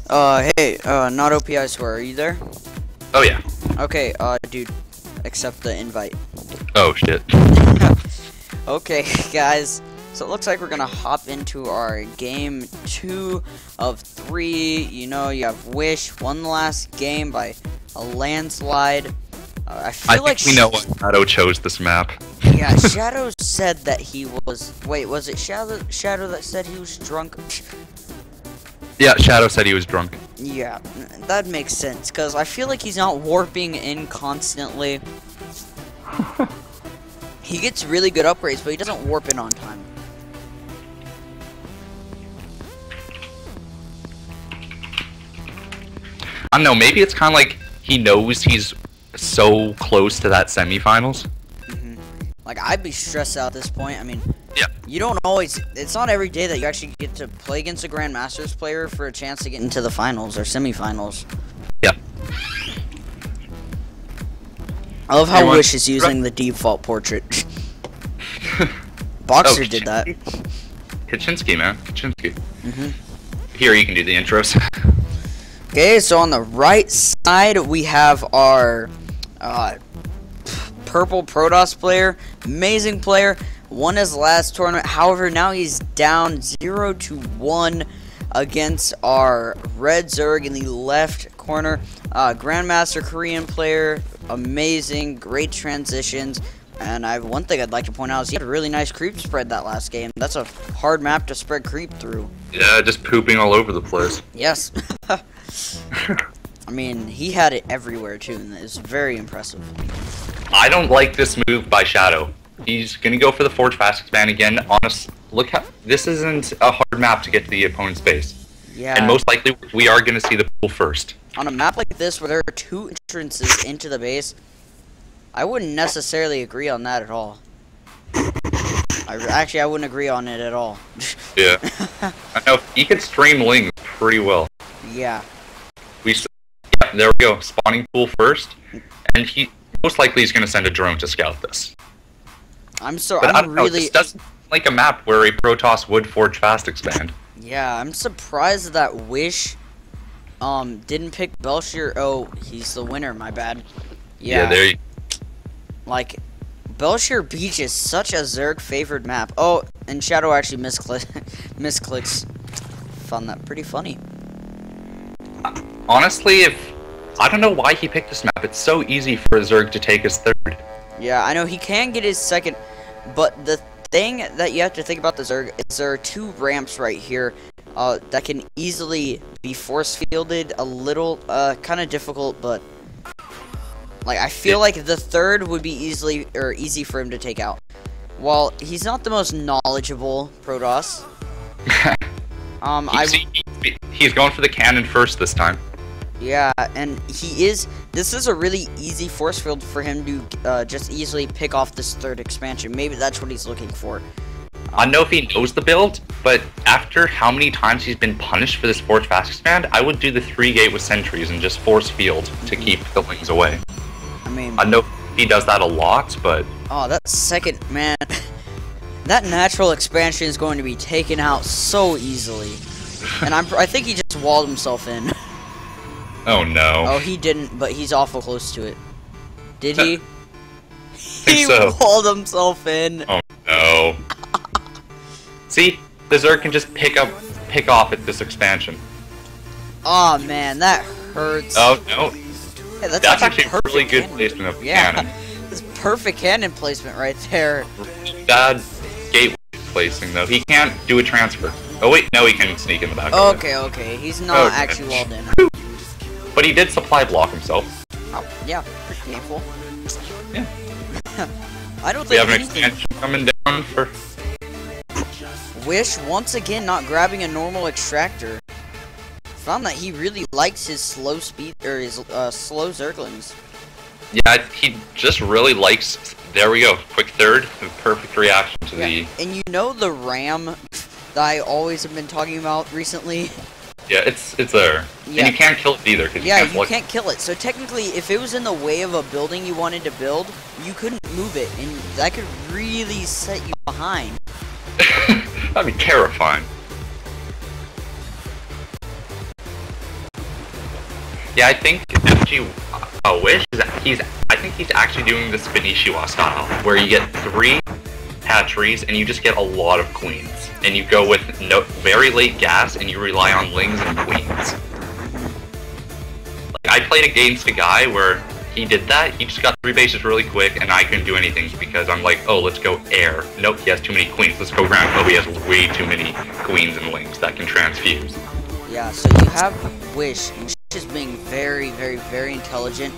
Hey, not OP, I swear, are you there? Oh yeah. Okay, dude, accept the invite. Oh shit. Okay, guys, so it looks like we're gonna hop into our game 2 of 3. You know, you have Wish, won the last game by a landslide. I feel like we know why Shadow chose this map. Yeah, Shadow said that he was. Wait, was it Shadow that said he was drunk? Yeah, Shadow said he was drunk. Yeah, that makes sense, because I feel like he's not warping in constantly. He gets really good upgrades, but he doesn't warp in on time. I don't know, maybe it's kind of like he knows he's so close to that semifinals. Like, I'd be stressed out at this point. I mean, Yeah. you don't always. It's not every day that you actually get to play against a Grandmasters player for a chance to get into the finals or semifinals. Yeah. I love how Everyone- Wish is using the default portrait. Boxer did that. Kaczynski, man. Kaczynski. Here, you can do the intros. Okay, so on the right side we have our purple Protoss player, amazing player, won his last tournament. However, now he's down 0-1 against our red Zerg in the left corner. Grandmaster Korean player, amazing, great transitions. And one thing I'd like to point out is he had a really nice creep spread that last game. That's a hard map to spread creep through. Yeah, just pooping all over the place. Yes. I mean, he had it everywhere too, and it's very impressive. I don't like this move by Shadow. He's gonna go for the Forge Fast Expand again. Honest, look how this isn't a hard map to get to the opponent's base. Yeah. And most likely, we are gonna see the pool first. On a map like this, where there are 2 entrances into the base, I wouldn't necessarily agree on that at all. Actually, I wouldn't agree on it at all. Yeah. I know he could stream Ling pretty well. Yeah. Yeah, there we go. Spawning pool first, and he most likely is gonna send a drone to scout this. But I don't know, this doesn't like a map where a Protoss would Forge Fast Expand. Yeah, I'm surprised that Wish didn't pick Belshir. Oh, he's the winner, my bad. Yeah, there you like, Belshir Beach is such a Zerg favored map. Oh, and Shadow actually misclicks. Found that pretty funny. Honestly, I don't know why he picked this map. It's so easy for a Zerg to take his third. Yeah, I know he can get his second, but the thing that you have to think about the Zerg is there are 2 ramps right here that can easily be force fielded. A little kind of difficult, but like I feel like the third would be easy for him to take out. While he's not the most knowledgeable Protoss. He's going for the cannon first this time. Yeah, and this is a really easy force field for him to just easily pick off this third expansion. Maybe that's what he's looking for. I don't know if he knows the build, but after how many times he's been punished for this Forge Fast Expand, I would do the 3 gate with sentries and just force field to keep the Lings away. I mean, I know he does that a lot, but... Oh, that second, man. That natural expansion is going to be taken out so easily. And I think he just walled himself in. Oh no. Oh, he didn't, but he's awful close to it. Did he? He walled himself in. Oh no. See, the Zerg can just pick off at this expansion. Oh man, that hurts. Oh no. Yeah, that's actually a really good placement of cannon. That's perfect cannon placement right there. Bad gate placing though. He can't do a transfer. Oh wait, no, he can sneak in the back. Okay, he's not actually walled in. But he did supply block himself. Oh, yeah, pretty painful. Yeah. I don't We think have an anything. expansion coming down for... Wish once again not grabbing a normal extractor. Found that he really likes his slow speed or his slow Zerglings. Yeah, he just really likes... There we go. Quick third. The perfect reaction to the... And you know the RAM that I always have been talking about recently? Yeah, it's there. Yeah. And you can't kill it either. Cause You can't kill it. So technically, if it was in the way of a building you wanted to build, you couldn't move it. And that could really set you behind. That'd be terrifying. Yeah, I think FG Wish I think he's actually doing the Spinishua style, where you get 3 hatcheries and you just get a lot of queens, and you go with very late gas and you rely on lings and queens. Like, I played against a guy where he did that. He just got 3 bases really quick, and I couldn't do anything because I'm like, oh, let's go air. Nope, he has too many queens. Let's go ground. Oh, he has way too many queens and lings that can transfuse. Yeah, so you have Wish, and Wish is being very, very, very intelligent.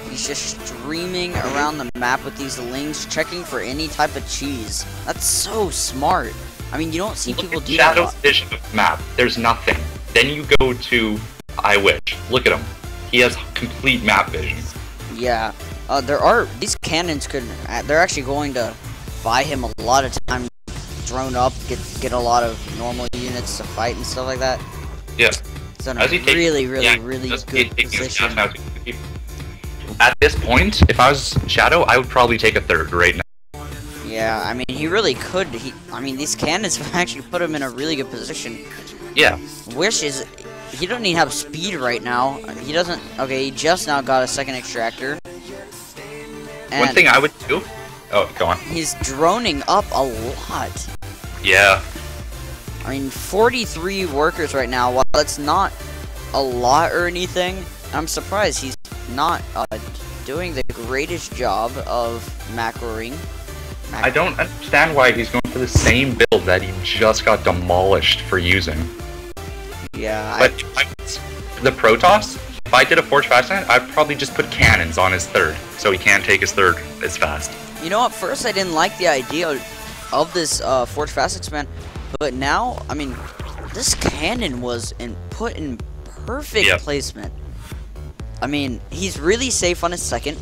He's just streaming around the map with these lings, checking for any type of cheese. That's so smart. I mean, you don't see people do that a lot. Shadow's vision of the map. There's nothing. Then you go to I Wish. Look at him. He has complete map vision. Yeah, these cannons they're actually going to buy him a lot of time, drone up, get a lot of normal units to fight and stuff like that. Yeah. It's in a really good position. At this point, if I was Shadow, I would probably take a 3rd right now. Yeah, I mean, he really could. I mean, these cannons actually put him in a really good position. Yeah. Wish he doesn't even have speed right now. He doesn't. Okay, he just now got a 2nd extractor. And one thing I would do. Oh, go on. He's droning up a lot. Yeah. I mean, 43 workers right now. While that's not a lot or anything, I'm surprised he's not doing the greatest job of macroing. I don't understand why he's going for the same build that he just got demolished for using. Yeah, but the Protoss, if I did a Forge Fast Land, I'd probably just put cannons on his 3rd, so he can't take his 3rd as fast. You know, at first I didn't like the idea of this Forge Fast expand, but now, I mean, this cannon was put in perfect placement. I mean, he's really safe on his 2nd.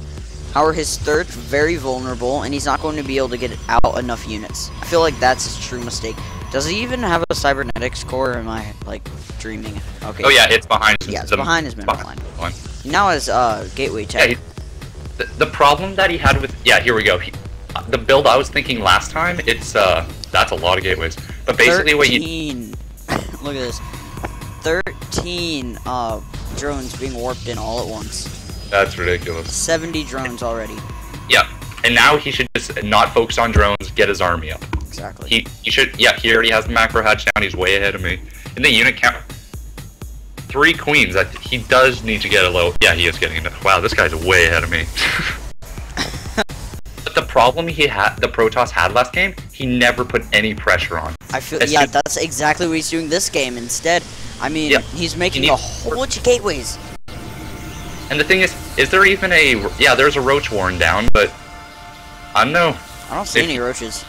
However, his 3rd very vulnerable, and he's not going to be able to get out enough units. I feel like that's his true mistake. Does he even have a cybernetics core, or am I, like, dreaming? Okay. Oh yeah, it's behind. Yeah, it's behind his mineral line. Now his gateway tech. Yeah, the problem that he had with here we go. The build I was thinking last time, it's that's a lot of gateways. But basically what you look at this. 13 drones being warped in all at once. That's ridiculous. 70 drones already. Yeah, and now he should just not focus on drones, get his army up. Exactly. He should, he already has the macro hatch down, he's way ahead of me. In the unit count, 3 queens, he does need to get a low, he is getting it. Wow, this guy's way ahead of me. But the problem the Protoss had last game, he never put any pressure on. I feel, that's exactly what he's doing this game. Instead, I mean, he's making a whole bunch of gateways. And the thing is there even a... Yeah, there's a roach warren down, but... I don't know. I don't see any roaches.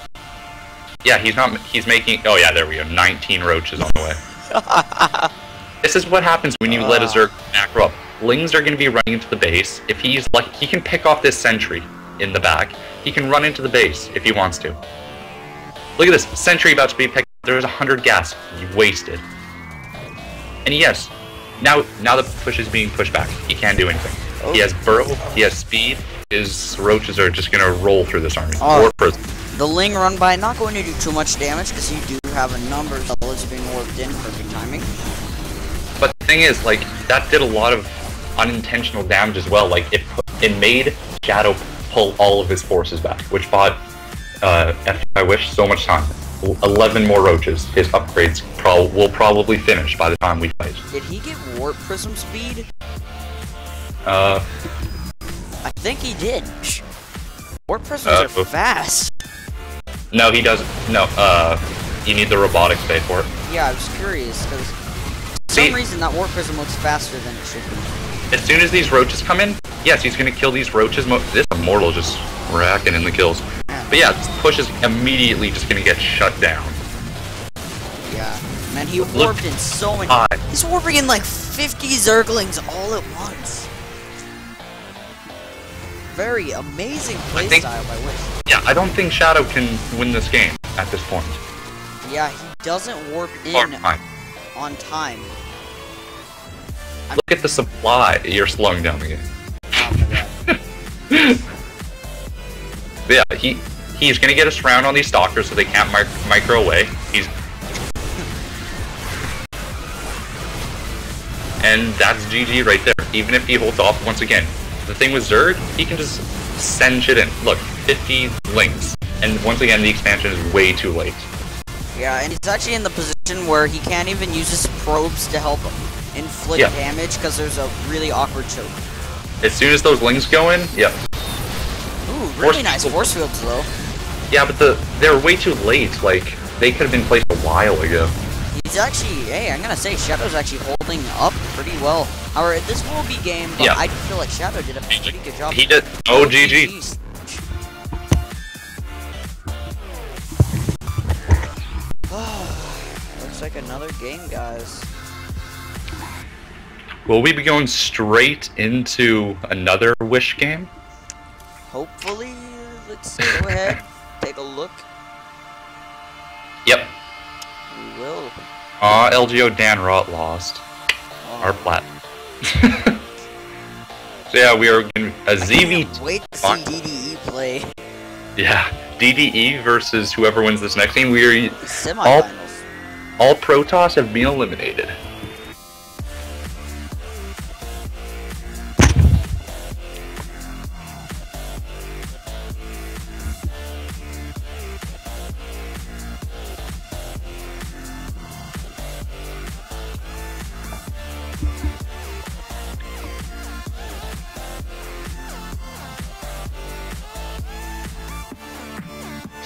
Yeah, he's making... Oh yeah, there we go. 19 roaches on the way. This is what happens when you let a Zerg macro up. Lings are going to be running into the base. If he's lucky, he can pick off this sentry in the back. He can run into the base if he wants to. Look at this. Sentry about to be picked up. There's 100 gas. You wasted. And yes, now the push is being pushed back. He can't do anything. Oh. He has burrow. He has speed. His roaches are just going to roll through this army. Or prison. The Ling run by, not going to do too much damage because you do have a number of bullets being warped in. Perfect timing. But the thing is, like, that did a lot of unintentional damage as well. Like, it made Shadow pull all of his forces back, which bought I Wish so much time. 11 more roaches. His upgrades will probably finish by the time we fight. Did he get warp prism speed? I think he did. Warp prisms are fast. No, he doesn't. No, you need the robotics bay for it. Yeah, I was curious, because for some reason that warp prism looks faster than it should be. As soon as these roaches come in, yes, he's going to kill these roaches. This Immortal just racking in the kills. Yeah. But yeah, this push is immediately just going to get shut down. Yeah. Man, he warped in so many... He's warping in like 50 Zerglings all at once. Very amazing playstyle by Wish. Yeah, I don't think Shadow can win this game at this point. Yeah, he doesn't warp in on time. Look at the supply. You're slowing down the game. Oh my god. Yeah, he's gonna get us round on these stalkers so they can't micro away. and that's GG right there. Even if he holds off once again. The thing with Zerg, he can just send shit in. Look, 50 links. And once again, the expansion is way too late. Yeah, and he's actually in the position where he can't even use his probes to help inflict damage because there's a really awkward choke. As soon as those links go in, yep. Ooh, really nice force fields though. Yeah, but they're way too late. Like, they could have been placed a while ago. He's actually, hey, I'm gonna say Shadow's actually holding up pretty well. However, this will be game, but I feel like Shadow did a pretty good job. He did. Oh, GG. Looks like another game, guys. Will we be going straight into another Wish game? Hopefully, let's go ahead, take a look. Yep. We will. LGO Danrot lost. Our plat. So yeah, we are getting a ZV. Wait to see DDE play. Yeah, DDE versus whoever wins this next game. We are Semifinals. All Protoss have been eliminated.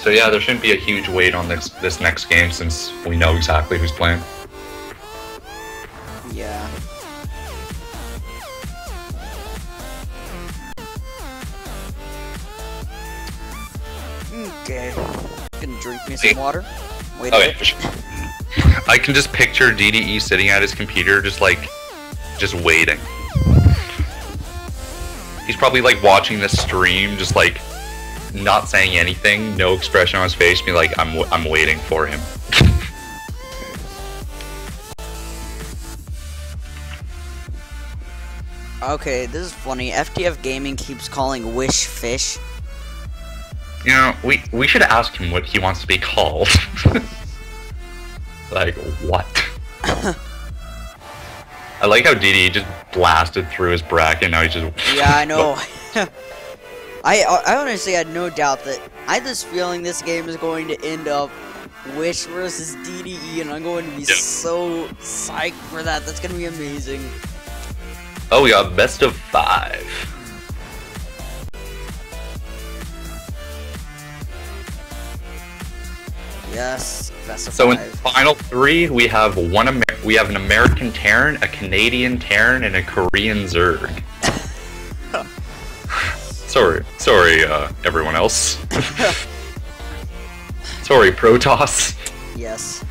So yeah, there shouldn't be a huge weight on this next game since we know exactly who's playing. Yeah. Okay. Gonna drink me some water. Wait a minute. I can just picture DDE sitting at his computer, just waiting. He's probably like watching this stream, just like not saying anything, no expression on his face, being like, I'm waiting for him. Okay, this is funny. FTF Gaming keeps calling Wish fish. You know, we should ask him what he wants to be called. Like, what? I like how DD just blasted through his bracket, now he's just... Yeah, I know. I honestly had no doubt that I had this feeling this game is going to end up Wish versus DDE, and I'm going to be so psyched for that. That's going to be amazing. Oh, we got best of 5. Yes, best of 5. So in the final 3, we have an American Terran, a Canadian Terran, and a Korean Zerg. Sorry, everyone else. Sorry, Protoss. Yes.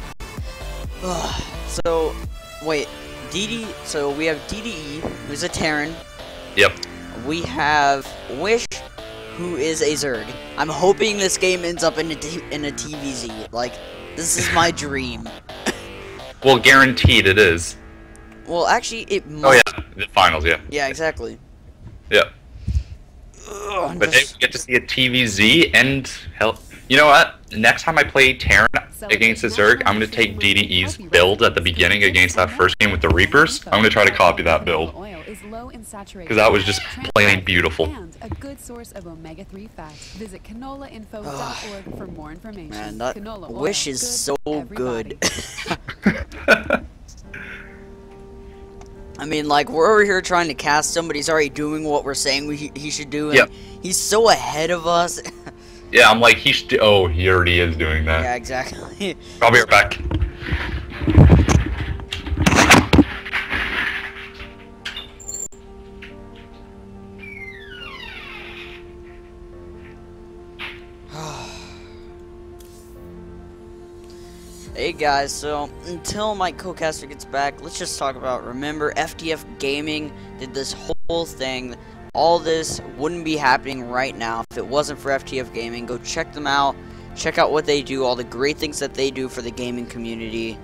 So, wait, so we have DDE, who's a Terran. Yep. We have Wish, who is a Zerg. I'm hoping this game ends up in a TVZ. Like, this is my dream. Well, guaranteed it is. Well, actually, it might. Oh yeah, the finals, yeah. Yeah, exactly. Yeah. But hey, we get to see a TVZ, and hell, you know what? Next time I play Terran against the Zerg, I'm going to take DDE's build at the beginning against that first game with the Reapers. I'm going to try to copy that build. Because that was just plain beautiful. And a good source of omega-3 fats. Visit canolainfo.org for more information. Man, that Wish is so good. I mean, like, we're over here trying to cast somebody who's already doing what we're saying he should do, and he's so ahead of us. Yeah, I'm like, he already is doing that. Yeah, exactly. I'll be right back. Hey guys, so until my co-caster gets back, let's just talk about, remember, FTF Gaming did this whole thing. All this wouldn't be happening right now if it wasn't for FTF Gaming. Go check them out. Check out what they do, all the great things that they do for the gaming community.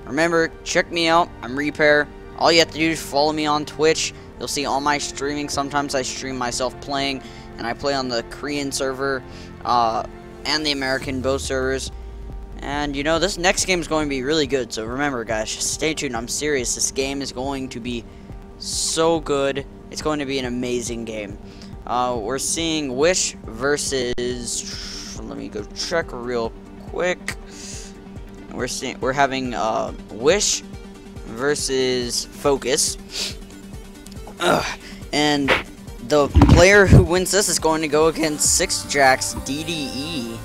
Remember, check me out. I'm Repair. All you have to do is follow me on Twitch. You'll see all my streaming. Sometimes I stream myself playing, and I play on the Korean server and the American, both servers. And you know, this next game is going to be really good. So remember, guys, stay tuned. I'm serious. This game is going to be so good. It's going to be an amazing game. We're seeing Wish versus. Let me go check real quick. We're having Wish versus Focus. And the player who wins this is going to go against 6 Jacks DDE.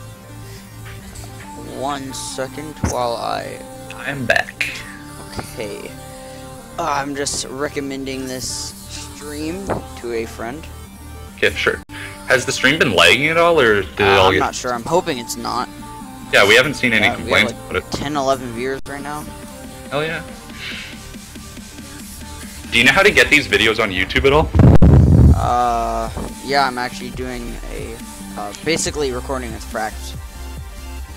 1 second while I am back. Okay. I'm just recommending this stream to a friend. Okay, sure. Has the stream been lagging at all, or did it all I'm get... not sure. I'm hoping it's not. Yeah, we haven't seen any complaints we have about like it. 10, 11 viewers right now. Hell yeah. Do you know how to get these videos on YouTube at all? Yeah, I'm actually doing a, basically recording with Frax.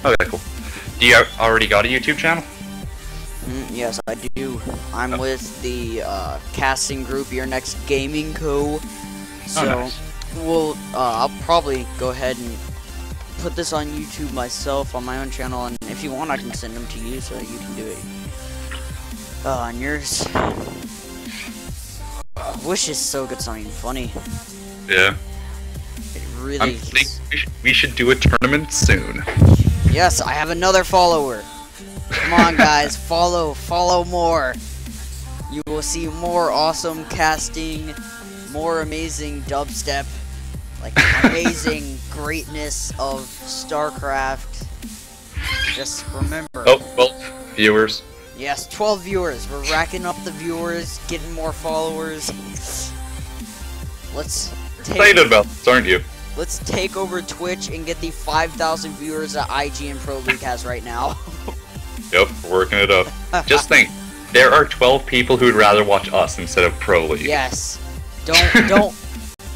Okay, cool. Do you already got a YouTube channel? Yes, I do. I'm with the, casting group, Your Next Gaming Co. So, nice. I'll probably go ahead and put this on YouTube myself on my own channel, and if you want, I can send them to you so that you can do it on yours. Wish is so good, it's not even funny. Yeah. It really is. We should do a tournament soon. Yes, I have another follower. Come on, guys, follow more. You will see more awesome casting, more amazing dubstep, like amazing greatness of StarCraft. Just remember. Oh, well, viewers. Yes, 12 viewers. We're racking up the viewers, getting more followers. Excited about this, aren't you? Let's take over Twitch and get the 5,000 viewers that IGN Pro League has right now. Yep, we're working it up. Just think, there are 12 people who'd rather watch us instead of Pro League. Yes.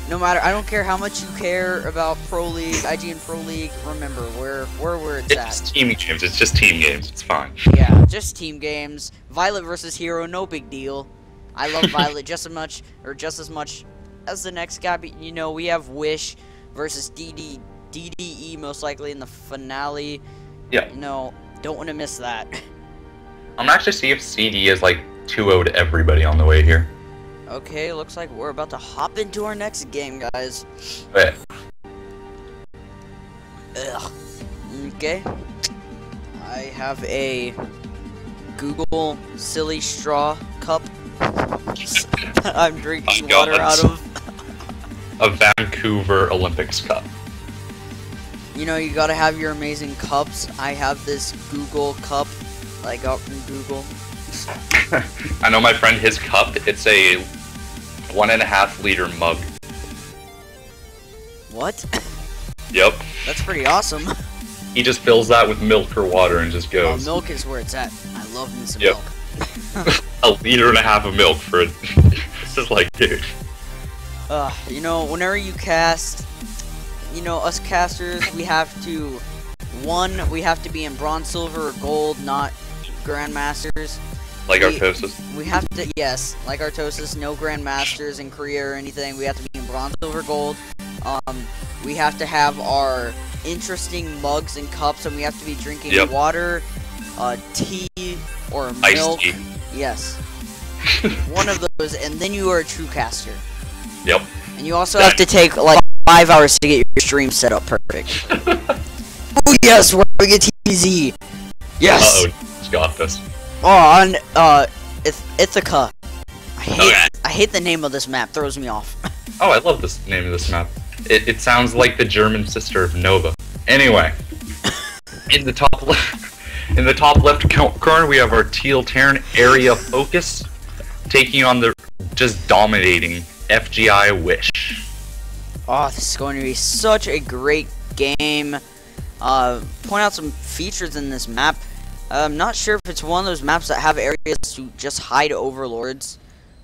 No matter, I don't care how much you care about Pro League, IGN Pro League, remember, where it's at. It's team games, it's just team games, it's fine. Yeah, just team games. Violet versus Hero, no big deal. I love Violet just as much as the next guy, but you know, we have Wish versus DDE most likely in the finale. Yeah. You know, don't want to miss that. I'm gonna actually see if CD is like 2-0 to everybody on the way here. Okay, looks like we're about to hop into our next game, guys. Okay. Ugh. Okay. I have a Google Silly Straw cup. I'm drinking water out of. A Vancouver Olympics cup. You know, you gotta have your amazing cups. I have this Google cup that I got from Google. I know my friend, his cup, it's a 1.5 liter mug. What? Yep. That's pretty awesome. He just fills that with milk or water and just goes. Milk is where it's at. I love me some Yep. milk. 1.5 liters of milk for it. It's just like, dude. You know, whenever you cast, you know, us casters, we have to be in bronze, silver, or gold, not grandmasters. Like Artosis. We have to, yes, like Artosis, no grandmasters in Korea or anything. We have to be in bronze, silver, gold. We have to have our interesting mugs and cups, and we have to be drinking water, tea, or milk. Iced tea. Yes. One of those, and then you are a true caster. Yep. And you also have to take like 5 hours to get your stream set up perfect. Oh yes, we're having a TZ. Yes. Uh-oh, just got this. Oh, on Ithaca. I hate the name of this map. Throws me off. Oh, I love this name of this map. It sounds like the German sister of Nova. Anyway, in the top left corner we have our Teal Terran area focus taking on the just dominating FGI Wish. Oh, this is going to be such a great game. Point out some features in this map. I'm not sure if it's one of those maps that have areas to just hide overlords.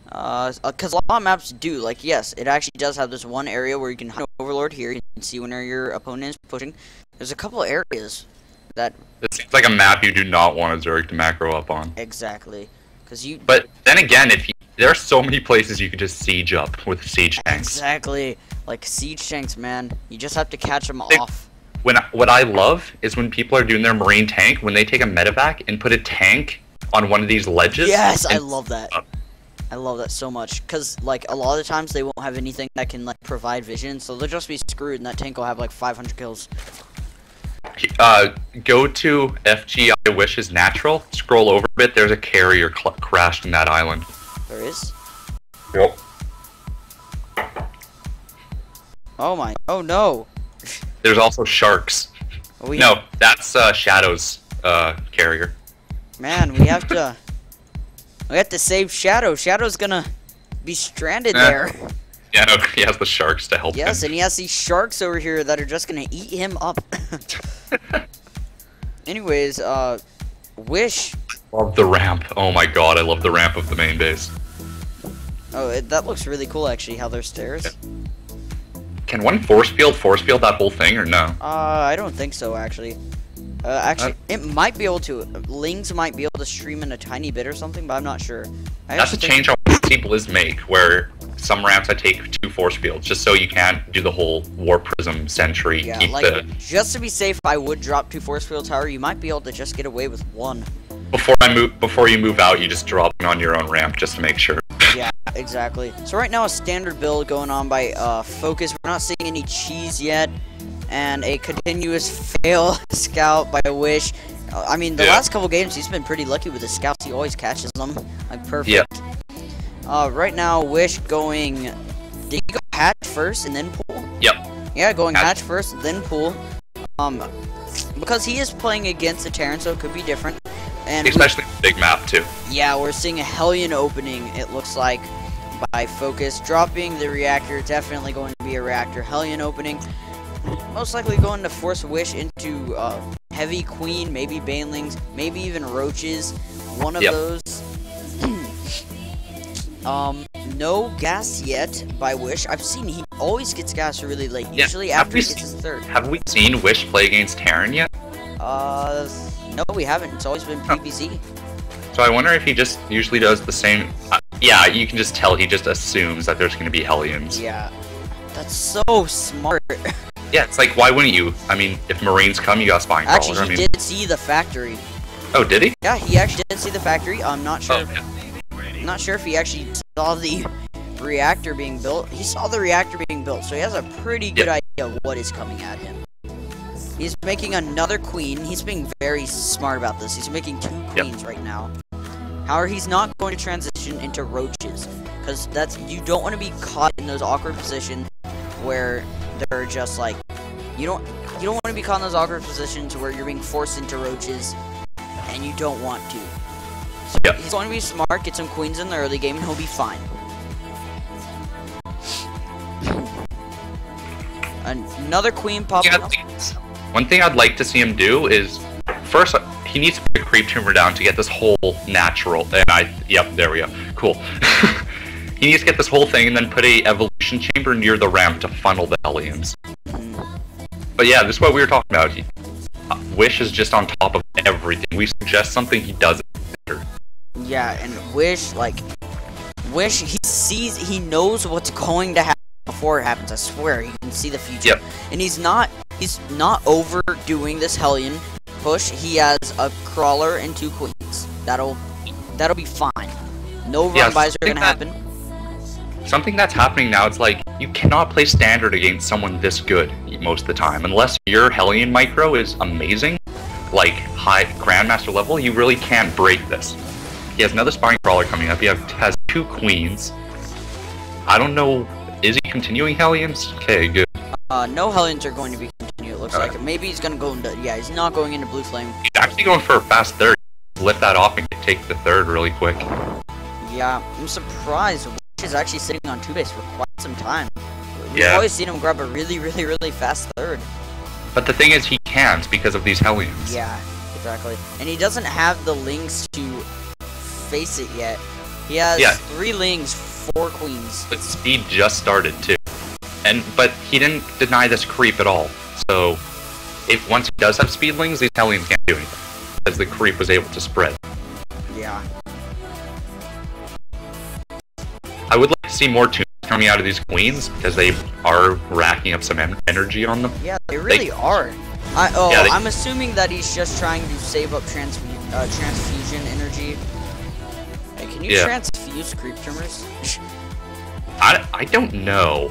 Because a lot of maps do. Like, yes, it actually does have this one area where you can hide overlord here. You can see whenever your opponent is pushing. There's a couple areas that... It seems like a map you do not want to Zerg to macro up on. Exactly. But then again, there are so many places you could just siege up with siege tanks. Exactly. Like siege tanks, man. You just have to catch them off what I love is when people are doing their Marine tank, when they take a medevac and put a tank on one of these ledges. Yes, I love that. I love that so much, because, like, a lot of the times they won't have anything that can, like, provide vision, so they'll just be screwed, and that tank will have, like, 500 kills. Go to FGI Wishes Natural, scroll over a bit, there's a carrier crashed in that island. There is? Yep. Oh no! There's also sharks. No, that's Shadow's carrier. Man, we have to save Shadow. Shadow's gonna be stranded there. Yeah, no, he has the sharks to help him. Yes, and he has these sharks over here that are just gonna eat him up. Anyways, Wish. Love the ramp. Oh my god, I love the ramp of the main base. Oh, that looks really cool, actually, how there's stairs. Can one force field that whole thing, or no? I don't think so, actually. It might be able to. Lings might be able to stream in a tiny bit or something, but I'm not sure. That's a change I want to see Blizz make, where some ramps I take 2 force fields, just so you can't do the whole War Prism Sentry. Yeah, just to be safe, I would drop 2 force fields. However, you might be able to just get away with 1. Before you move out, you just drop it on your own ramp, just to make sure. Yeah, exactly. So right now, a standard build going on by Focus. We're not seeing any cheese yet. And a continuous fail scout by Wish. I mean, the last couple games, he's been pretty lucky with his scouts. He always catches them. Like, perfect. Yeah. Right now, Wish going... Did he go hatch first and then pool? Yep. Yeah, going hatch first, then pool. Because he is playing against a Terran, so it could be different. And especially big map, too. Yeah, we're seeing a Hellion opening, it looks like, by Focus. Dropping the reactor, definitely going to be a reactor. Hellion opening. Most likely going to force Wish into Heavy Queen, maybe Banelings, maybe even Roaches. One of those. No gas yet by Wish. I've seen he always gets gas really late, usually after he gets his 3rd. Have we seen Wish play against Terran yet? No, we haven't. It's always been PvZ. So I wonder if he just usually does the same... yeah, you can just tell he just assumes that there's going to be Hellions. Yeah. That's so smart. Yeah, it's like, why wouldn't you? I mean, if Marines come, you got Spine Crawler. Actually, he did see the factory. Oh, did he? Yeah, he actually did see the factory. I'm not sure. I'm not sure if he actually saw the reactor being built. He saw the reactor being built, so he has a pretty good idea of what is coming at him. He's making another queen. He's being very smart about this. He's making 2 queens right now. However, he's not going to transition into roaches, because you don't want to be caught in those awkward positions where they're just like you don't want to be caught in those awkward positions where you're being forced into roaches and you don't want to. So he's going to be smart, get some queens in the early game, and he'll be fine. Another queen popping up. One thing I'd like to see him do is, first, he needs to put a creep tumor down to get this whole natural. Yep, there we go. Cool. He needs to get this whole thing and then put a evolution chamber near the ramp to funnel the Hellions. But yeah, this is what we were talking about. Wish is just on top of everything. We suggest something, he does it better. Yeah, and Wish, he knows what's going to happen before it happens. I swear, he can see the future. Yep. And he's not overdoing this Hellion push. He has a crawler and 2 queens. That'll be fine. No run-bys are gonna happen. Something that's happening now, it's like, you cannot play standard against someone this good most of the time. Unless your Hellion micro is amazing, like high Grandmaster level, you really can't break this. He has another Spine Crawler coming up, he has 2 queens. I don't know, is he continuing Hellions? Okay, good. No Hellions are going to be continued, it looks like. Maybe he's gonna go into, he's not going into Blue Flame. He's actually going for a fast 3rd. Lift that off and take the 3rd really quick. Yeah, I'm surprised. Wish is actually sitting on 2 base for quite some time. We've always seen him grab a really, really, really fast 3rd. But the thing is, he can't because of these Hellions. Yeah, exactly. And he doesn't have the links to face it yet. He has 3 lings, 4 queens. But speed just started too. But he didn't deny this creep at all. So, if once he does have speedlings, these Hellions can't do anything. Because the creep was able to spread. Yeah. I would like to see more tunes coming out of these queens, because they are racking up some energy on them. Yeah, they really are. I'm assuming that he's just trying to save up transfusion energy. Hey, can you transfuse creep tumors? I don't know.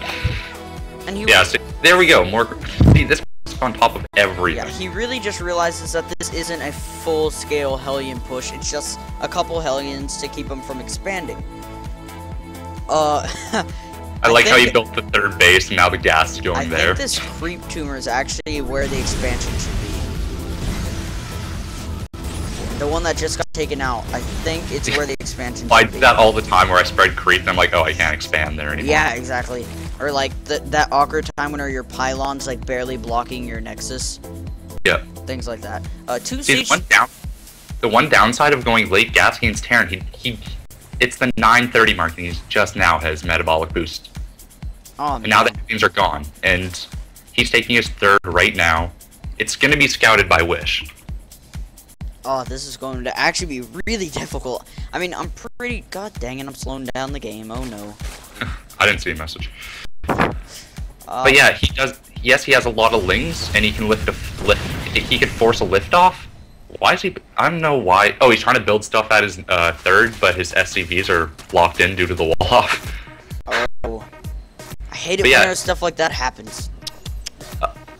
And he so there we go. More. See, this is on top of everything. Yeah, he really just realizes that this isn't a full-scale Hellion push. It's just a couple Hellions to keep him from expanding. I like how you built the third base and now the gas is going there. I think this creep tumor is actually where the expansion should be. The one that just got taken out. I think it's where the expansion should be. I do that all the time where I spread creep and I'm like, oh, I can't expand there anymore. Yeah, exactly. Or like that awkward time when your pylon's like barely blocking your nexus. Yeah. Things like that. See, the one downside of going late gas against Terran, it's the 9:30 mark and he just now has metabolic boost. Oh, and now the things are gone, and he's taking his third right now. It's going to be scouted by Wish. Oh, this is going to actually be really difficult. I mean, I'm pretty... God dang it, I'm slowing down the game. Oh, no. I didn't see a message. But yeah, he does... Yes, he has a lot of lings, and he can he can force a lift off. Why is he... I don't know why... Oh, he's trying to build stuff at his third, but his SCVs are locked in due to the wall off. Oh. I hate it when there's stuff like that happens.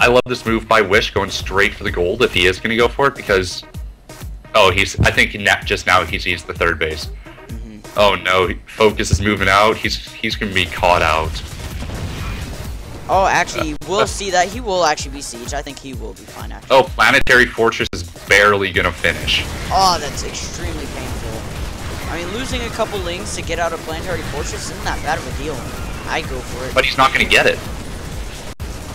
I love this move by Wish going straight for the gold if he is going to go for it, because... Oh, I think just now he sees the third base. Oh no, Focus is moving out. He's going to be caught out. Oh, actually, we'll see that. He will actually be sieged. I think he will be fine, actually. Oh, Planetary Fortress is barely going to finish. Oh, that's extremely painful. I mean, losing a couple lings to get out of Planetary Fortress isn't that bad of a deal. I go for it. But he's not going to get it.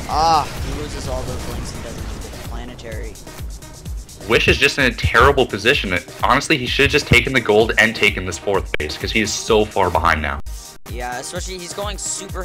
Ah, he loses all those lings and doesn't get the Planetary. Wish is just in a terrible position. Honestly, he should have just taken the gold and taken this fourth base, because he is so far behind now. Yeah, especially he's going super